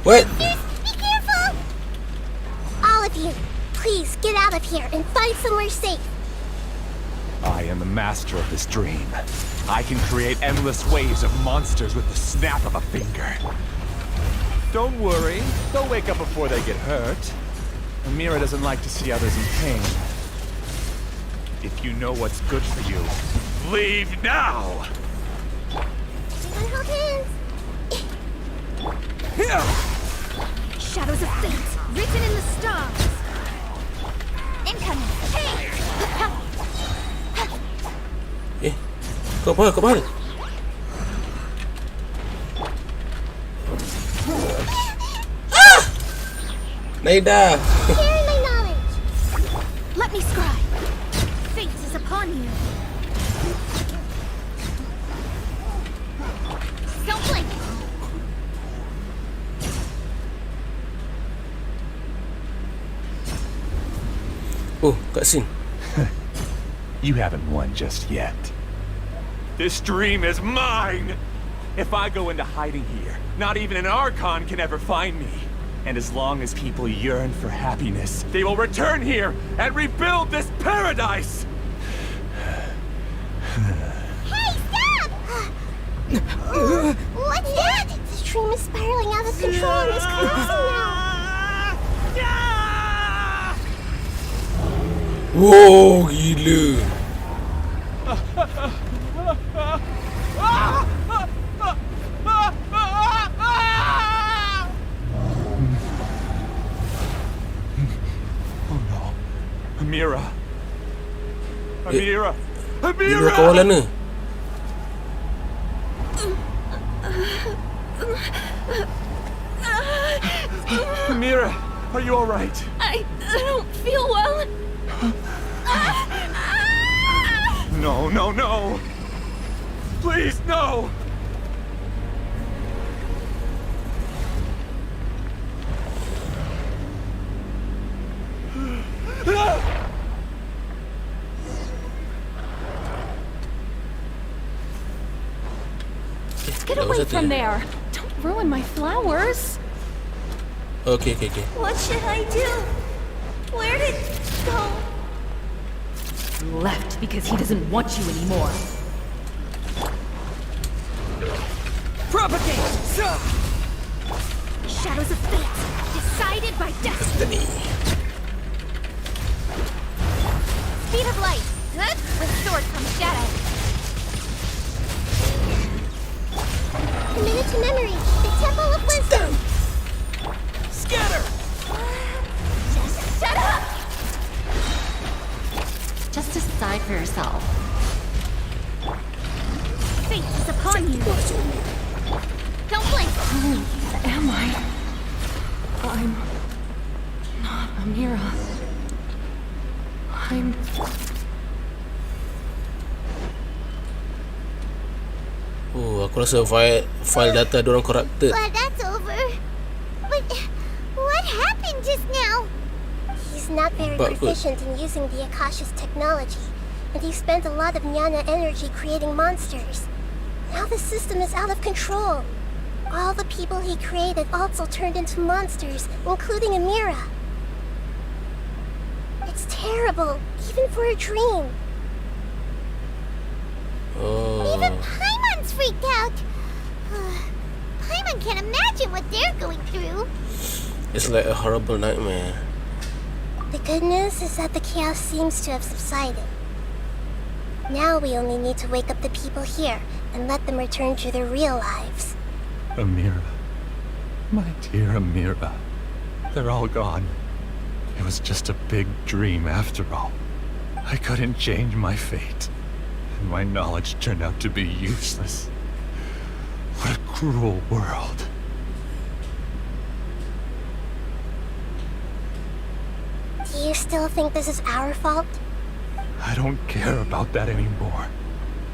Speaker 11: What?
Speaker 10: Be careful! All of you, please get out of here and find somewhere safe.
Speaker 13: I am the master of this dream. I can create endless waves of monsters with the snap of a finger. Don't worry, they'll wake up before they get hurt. Amira doesn't like to see others in pain. If you know what's good for you, leave now!
Speaker 10: Hold hands.
Speaker 5: Shadows of fate, written in the stars. Incoming. Hey!
Speaker 11: Kau apa? Nahida!
Speaker 10: Sharing my knowledge.
Speaker 5: Let me scribe. Fate is upon you. Don't blink.
Speaker 11: Oh, cutscene.
Speaker 13: You haven't won just yet. This dream is mine! If I go into hiding here, not even an Archon can ever find me. And as long as people yearn for happiness, they will return here and rebuild this paradise!
Speaker 10: Hey, stop! What's that? This dream is spiraling out of control and is collapsing now.
Speaker 11: Wow, gila.
Speaker 13: Amira. Amira.
Speaker 11: Amira kawalan ni.
Speaker 13: Amira, are you all right?
Speaker 8: I don't feel well.
Speaker 13: No, no, no. Please, no.
Speaker 8: Get away from there. Don't ruin my flowers.
Speaker 11: Okay.
Speaker 10: What should I do? Where did it go?
Speaker 8: Left because he doesn't want you anymore.
Speaker 5: Propagate! Shadows of fate, decided by destiny. Speed of light, good? With sword comes shadow.
Speaker 10: Committed to memory, the Temple of Wisdom.
Speaker 5: Scatter! Just shut up!
Speaker 8: Just decide for yourself.
Speaker 5: Fate is upon you. Don't blink.
Speaker 8: Who am I? I'm not Amira. I'm...
Speaker 11: Oh, aku rasa file data diorang corrupted.
Speaker 10: Glad that's over. But what happened just now? He's not very proficient in using the Akasha's technology, and he spent a lot of Jnana energy creating monsters. Now the system is out of control. All the people he created also turned into monsters, including Amira. It's terrible, even for a dream.
Speaker 11: Oh.
Speaker 10: Even Paimon's freaked out. Paimon can't imagine what they're going through.
Speaker 11: It's like a horrible nightmare.
Speaker 10: The good news is that the chaos seems to have subsided. Now we only need to wake up the people here and let them return to their real lives.
Speaker 13: Amira. My dear Amira. They're all gone. It was just a big dream after all. I couldn't change my fate. And my knowledge turned out to be useless. What a cruel world.
Speaker 10: Do you still think this is our fault?
Speaker 13: I don't care about that anymore.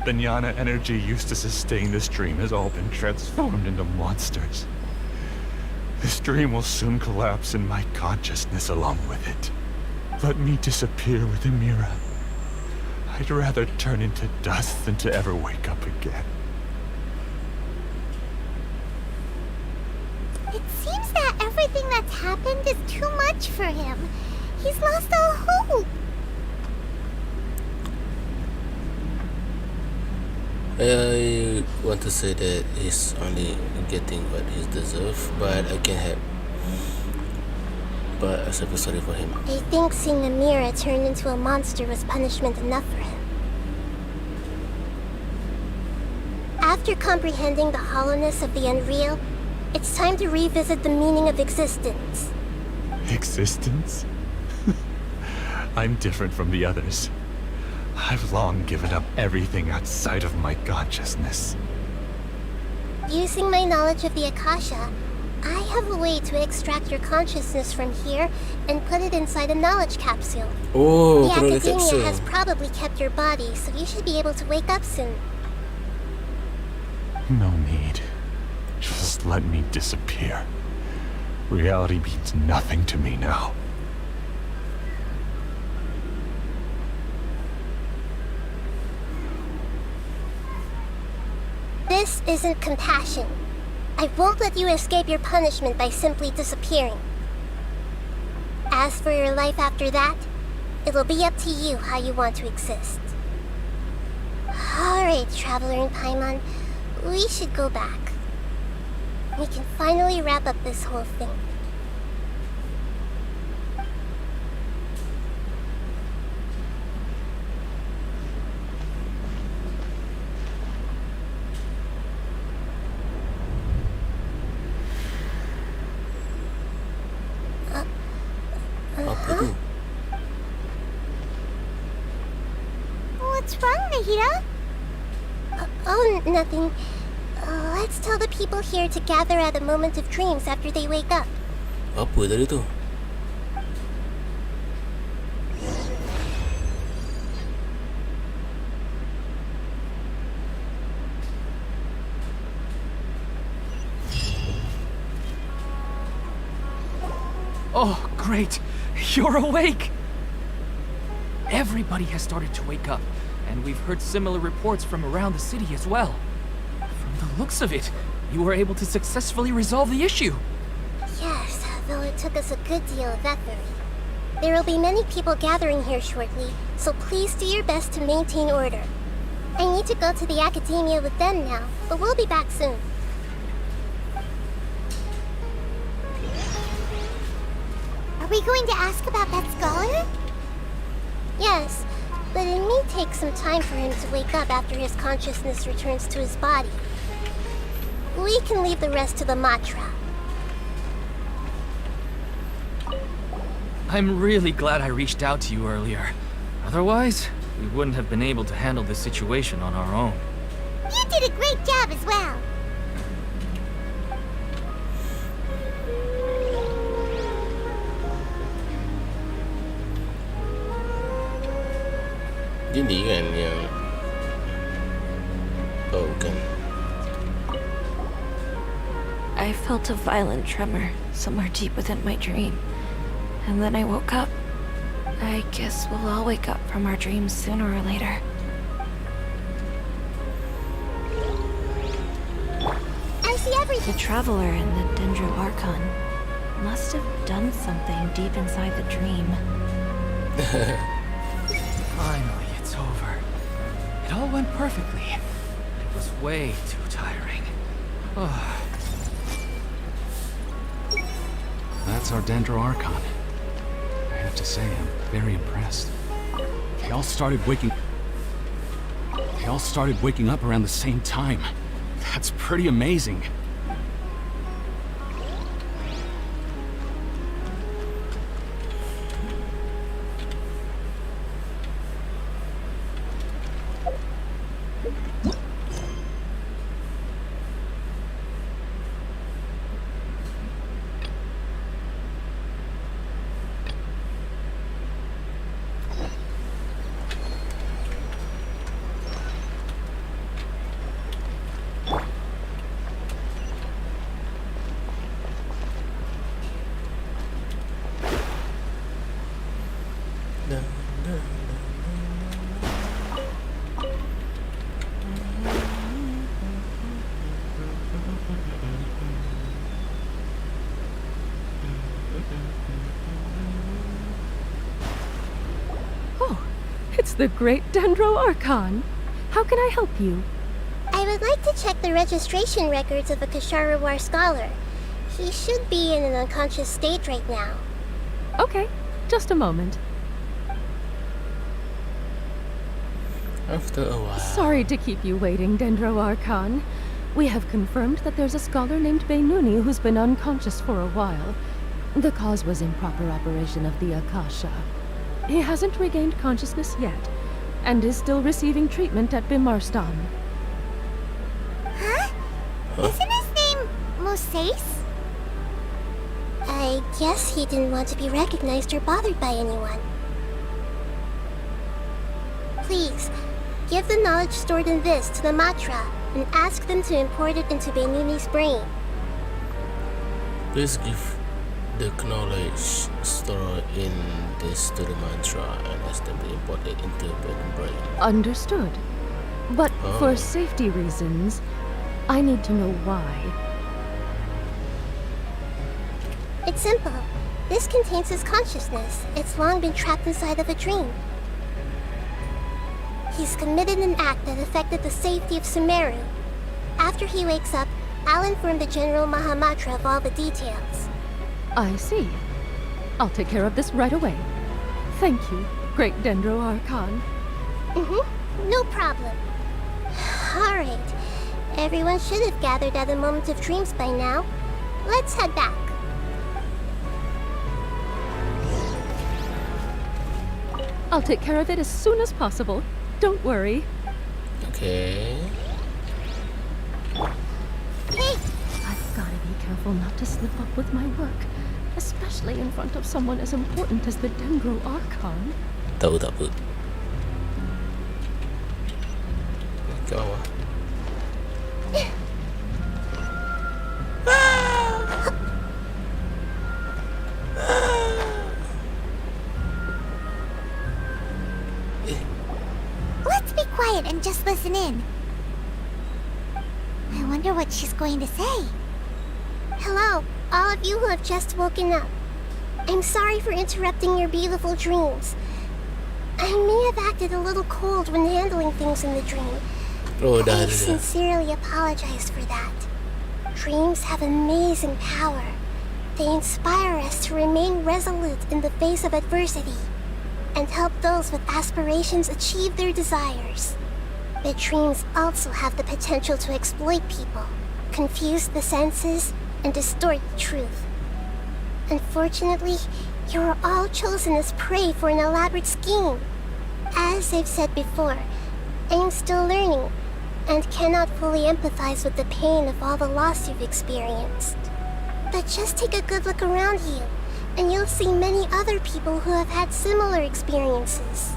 Speaker 13: The jnana energy used to sustain this dream has all been transformed into monsters. This dream will soon collapse and my consciousness along with it. Let me disappear with Amira. I'd rather turn into dust than to ever wake up again.
Speaker 10: It seems that everything that's happened is too much for him. He's lost all hope.
Speaker 11: I want to say that he's only getting what he deserves, but I can't help. But I feel sorry for him.
Speaker 10: I think seeing Amira turn into a monster was punishment enough for him. After comprehending the hollowness of the unreal, it's time to revisit the meaning of existence.
Speaker 13: Existence? I'm different from the others. I've long given up everything outside of my consciousness.
Speaker 10: Using my knowledge of the Akasha, I have a way to extract your consciousness from here and put it inside a knowledge capsule.
Speaker 11: Oh,
Speaker 10: the
Speaker 11: kerana
Speaker 10: academia
Speaker 11: capsule.
Speaker 10: has probably kept your body, so you should be able to wake up soon.
Speaker 13: No need. Just let me disappear. Reality means nothing to me now.
Speaker 10: This isn't compassion. I won't let you escape your punishment by simply disappearing. As for your life after that, it'll be up to you how you want to exist. Alright, Traveler in Paimon, we should go back. We can finally wrap up this whole thing.
Speaker 11: Apa tu?
Speaker 10: What's wrong, Nahida? Oh, nothing. Let's tell the people here to gather at a moment of dreams after they wake up.
Speaker 11: Apa tadi tu?
Speaker 4: Oh, great! You're awake! Everybody has started to wake up, and we've heard similar reports from around the city as well. From the looks of it, you were able to successfully resolve the issue.
Speaker 10: Yes, though it took us a good deal of effort. There will be many people gathering here shortly, so please do your best to maintain order. I need to go to the academia with them now, but we'll be back soon. Are we going to ask about that scholar? Yes, but it may take some time for him to wake up after his consciousness returns to his body. We can leave the rest to the Matra.
Speaker 4: I'm really glad I reached out to you earlier. Otherwise, we wouldn't have been able to handle this situation on our own.
Speaker 10: You did a great job as well.
Speaker 11: Dia ni kan yang... Oh, bukan.
Speaker 8: I felt a violent tremor somewhere deep within my dream. And then I woke up. I guess we'll all wake up from our dreams sooner or later.
Speaker 10: I see everything.
Speaker 8: The Traveler in the Dendro Archon must have done something deep inside the dream.
Speaker 4: Finally, it's over. It all went perfectly. It was way too tiring. Oh.
Speaker 1: That's our Dendro Archon. I have to say, I'm very impressed. They all started waking up around the same time. That's pretty amazing.
Speaker 12: Oh, it's the great Dendro Archon. How can I help you?
Speaker 10: I would like to check the registration records of a Kasharawar scholar. He should be in an unconscious state right now.
Speaker 12: Okay, just a moment.
Speaker 11: After a while.
Speaker 12: Sorry to keep you waiting, Dendro Archon. We have confirmed that there's a scholar named Beinuni who's been unconscious for a while. The cause was improper operation of the Akasha. He hasn't regained consciousness yet, and is still receiving treatment at Bimarstan.
Speaker 10: Huh? Isn't his name Moses? I guess he didn't want to be recognized or bothered by anyone. Please, give the knowledge stored in this to the Matra and ask them to import it into Beinuni's brain.
Speaker 11: Please give the knowledge stored in this to the mantra and ask them to import it into the brain.
Speaker 12: Understood. But for safety reasons, I need to know why.
Speaker 10: It's simple. This contains his consciousness. It's long been trapped inside of a dream. He's committed an act that affected the safety of Sumeru. After he wakes up, I'll inform the General Mahamatra of all the details.
Speaker 12: I see. I'll take care of this right away. Thank you, Great Dendro Archon.
Speaker 10: No problem. Alright. Everyone should have gathered at the Moment of Dreams by now. Let's head back.
Speaker 12: I'll take care of it as soon as possible. Don't worry.
Speaker 11: Okay.
Speaker 10: Hey!
Speaker 12: I've got to be careful not to slip up with my work, especially in front of someone as important as the Dendro Archon.
Speaker 11: Tahu tak apa. Ke bawah.
Speaker 10: Let's be quiet and just listen in. I wonder what she's going to say. Hello, all of you who have just woken up. I'm sorry for interrupting your beautiful dreams. I may have acted a little cold when handling things in the dream. I sincerely apologize for that. Dreams have amazing power. They inspire us to remain resolute in the face of adversity and help those with aspirations achieve their desires. But dreams also have the potential to exploit people, confuse the senses, and distort the truth. Unfortunately, you are all chosen as prey for an elaborate scheme. As I've said before, I am still learning and cannot fully empathize with the pain of all the loss you've experienced. But just take a good look around you, and you'll see many other people who have had similar experiences.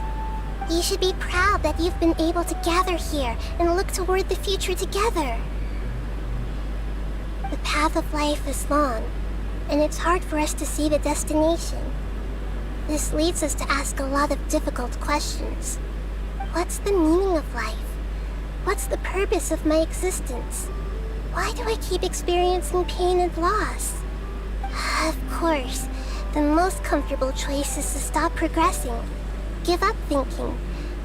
Speaker 10: You should be proud that you've been able to gather here and look toward the future together. The path of life is long, and it's hard for us to see the destination. This leads us to ask a lot of difficult questions. What's the meaning of life? What's the purpose of my existence? Why do I keep experiencing pain and loss? Of course, the most comfortable choice is to stop progressing, give up thinking,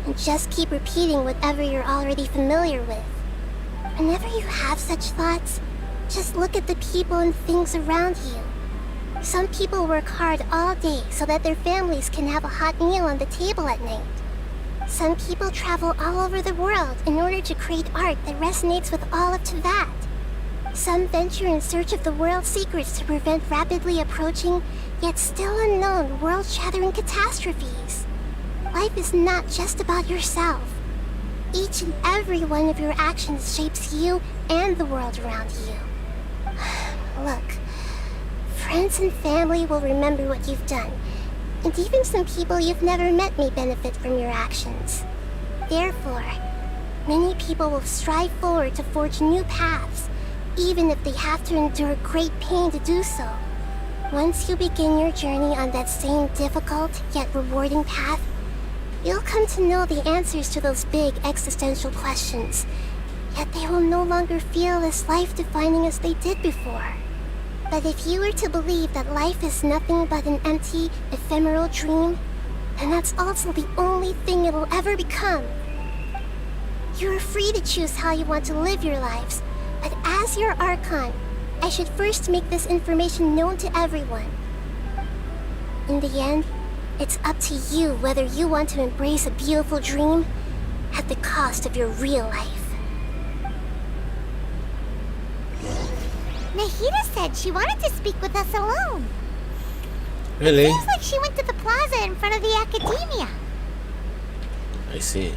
Speaker 10: and just keep repeating whatever you're already familiar with. Whenever you have such thoughts, just look at the people and things around you. Some people work hard all day so that their families can have a hot meal on the table at night. Some people travel all over the world in order to create art that resonates with all of Teyvat. Some venture in search of the world's secrets to prevent rapidly approaching, yet still unknown, world-shattering catastrophes. Life is not just about yourself. Each and every one of your actions shapes you and the world around you. Look, friends and family will remember what you've done, and even some people you've never met may benefit from your actions. Therefore, many people will strive forward to forge new paths, even if they have to endure great pain to do so. Once you begin your journey on that same difficult yet rewarding path, you'll come to know the answers to those big existential questions, yet they will no longer feel as life-defining as they did before. But if you were to believe that life is nothing but an empty, ephemeral dream, then that's also the only thing it will ever become. You are free to choose how you want to live your lives, but as your Archon, I should first make this information known to everyone. In the end, it's up to you whether you want to embrace a beautiful dream at the cost of your real life.
Speaker 5: Nahida said she wanted to speak with us alone.
Speaker 11: Really?
Speaker 5: Seems like she went to the plaza in front of the academia.
Speaker 11: I see.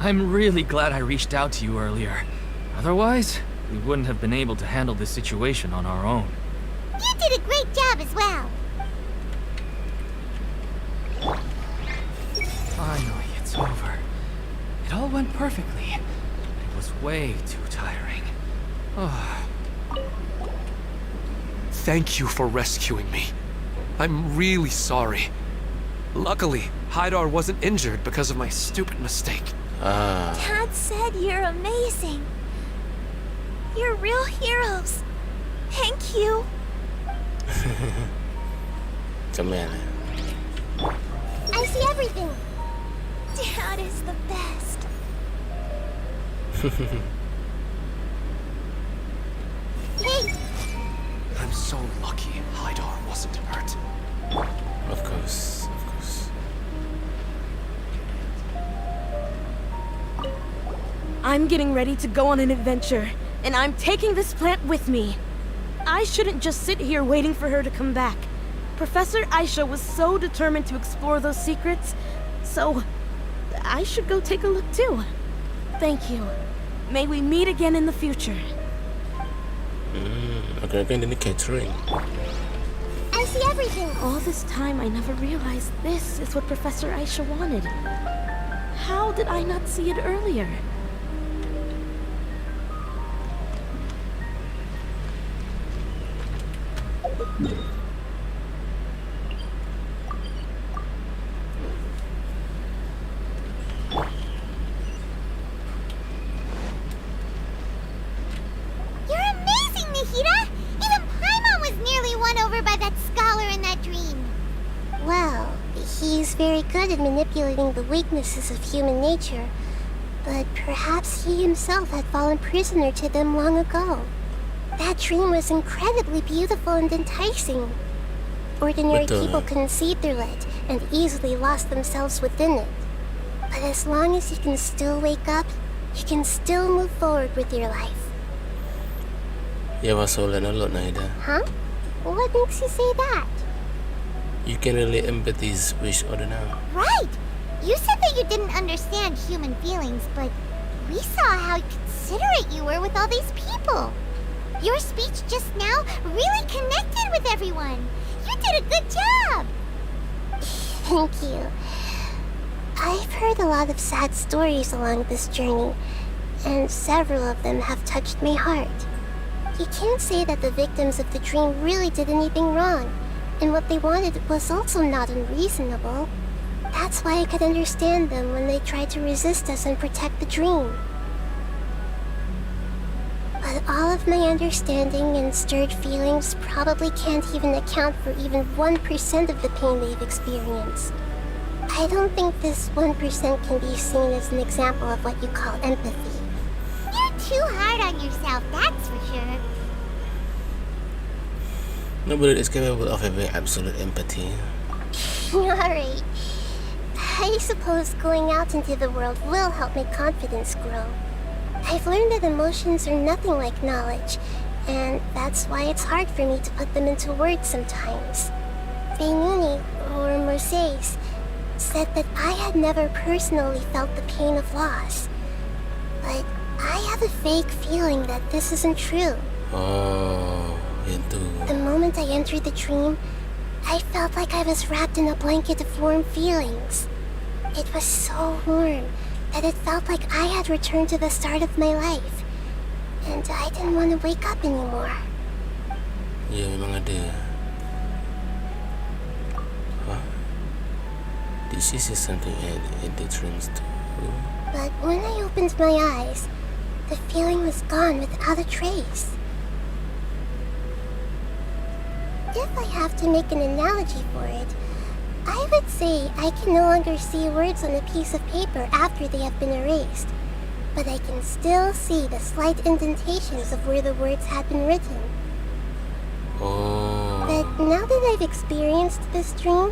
Speaker 4: I'm really glad I reached out to you earlier. Otherwise, we wouldn't have been able to handle this situation on our own.
Speaker 5: You did a great job as well.
Speaker 4: Finally, it's over. It all went perfectly. It was way too tiring.
Speaker 6: Thank you for rescuing me. I'm really sorry. Luckily, Haidar wasn't injured because of my stupid mistake.
Speaker 10: Dad said you're amazing. You're real heroes. Thank you.
Speaker 11: Come on.
Speaker 10: I see everything. Dad is the best. Hey!
Speaker 6: I'm so lucky Haidar wasn't hurt.
Speaker 11: Of course, of course.
Speaker 2: I'm getting ready to go on an adventure, and I'm taking this plant with me. I shouldn't just sit here waiting for her to come back. Professor Aisha was so determined to explore those secrets, so I should go take a look too. Thank you. May we meet again in the future.
Speaker 11: Agak-agak ini catering.
Speaker 10: I see everything.
Speaker 2: All this time, I never realized this is what Professor Aisha wanted. How did I not see it earlier?
Speaker 10: He's very good at manipulating the weaknesses of human nature, but perhaps he himself had fallen prisoner to them long ago. That dream was incredibly beautiful and enticing. Ordinary people couldn't see through it and easily lost themselves within it. But as long as you can still wake up, you can still move forward with your life.
Speaker 11: Ya masalah a lot, Nahida.
Speaker 10: Huh? What makes you say that?
Speaker 11: You can really empathize with other now.
Speaker 5: Right! You said that you didn't understand human feelings, but we saw how considerate you were with all these people. Your speech just now really connected with everyone. You did a good job!
Speaker 10: Thank you. I've heard a lot of sad stories along this journey, and several of them have touched my heart. You can't say that the victims of the dream really did anything wrong, and what they wanted was also not unreasonable. That's why I could understand them when they tried to resist us and protect the dream. But all of my understanding and stirred feelings probably can't even account for even 1% of the pain they've experienced. I don't think this 1% can be seen as an example of what you call empathy.
Speaker 5: You're too hard on yourself, that's for sure.
Speaker 11: Nobody is capable of having absolute empathy.
Speaker 10: Alright. I suppose going out into the world will help my confidence grow. I've learned that emotions are nothing like knowledge, and that's why it's hard for me to put them into words sometimes. Beinuni, or Mercedes, said that I had never personally felt the pain of loss. But I have a vague feeling that this isn't true.
Speaker 11: Oh, itu.
Speaker 10: The moment I entered the dream, I felt like I was wrapped in a blanket of warm feelings. It was so warm that it felt like I had returned to the start of my life, and I didn't want to wake up anymore.
Speaker 11: Ya, memang ada. Huh? Did she see something in the dreams too?
Speaker 10: But when I opened my eyes, the feeling was gone without a trace. If I have to make an analogy for it, I would say I can no longer see words on a piece of paper after they have been erased, but I can still see the slight indentations of where the words had been written.
Speaker 11: Oh.
Speaker 10: But now that I've experienced this dream,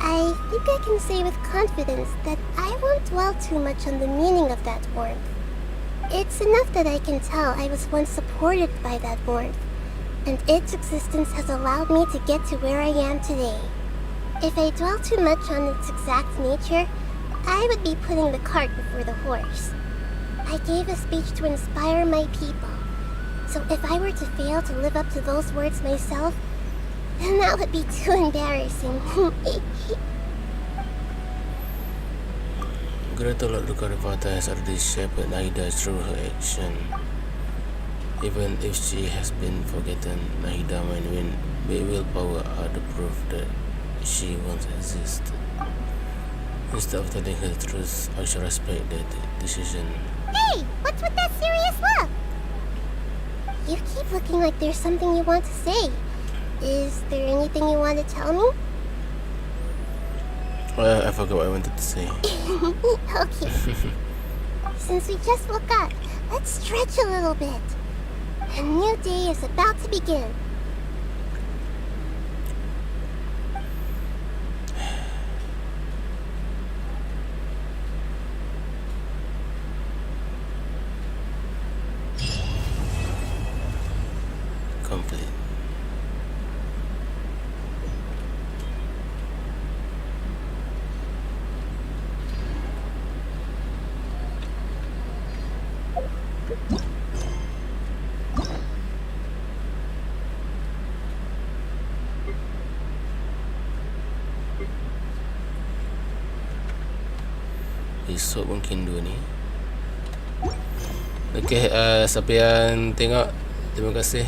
Speaker 10: I think I can say with confidence that I won't dwell too much on the meaning of that warmth. It's enough that I can tell I was once supported by that warmth, and its existence has allowed me to get to where I am today. If I dwell too much on its exact nature, I would be putting the cart before the horse. I gave a speech to inspire my people, so if I were to fail to live up to those words myself, then that would be too embarrassing.
Speaker 11: Great lot of Karapata has already shaped Nahida through her action. Even if she has been forgotten, Nahida might win by willpower are the proof that she once existed. Instead of telling her the truth, I shall respect that decision.
Speaker 10: Hey, what's with that serious look? You keep looking like there's something you want to say. Is there anything you want to tell me?
Speaker 11: I forgot what I wanted to say.
Speaker 10: Okay. Since we just woke up, let's stretch a little bit. A new day is about to begin.
Speaker 11: Complete. Esok mungkin dua ni. Okay, siapa yang tengok, terima kasih.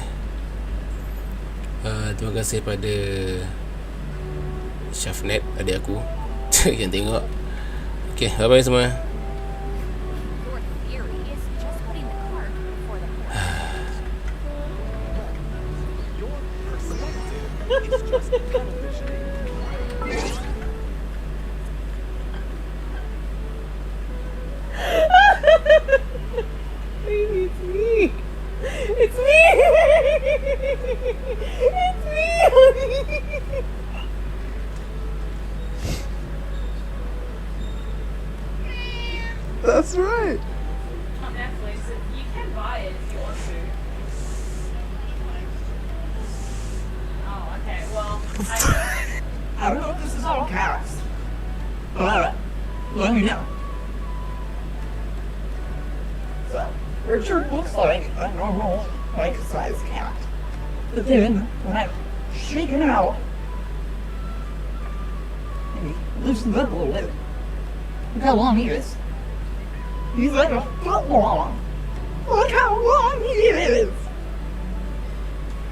Speaker 11: Terima kasih pada Syafnet, adik aku yang tengok. Okay, bye-bye semua.
Speaker 15: That's right.
Speaker 3: On Netflix, you can buy it if you want to. Oh, okay. Well,
Speaker 15: I don't know if this is all cast, but let me know. So, Richard looks like a normal, life-size cat. But then, when I shake him out, and he loosens up a little bit, look how long he is. He's like a foot long. Look!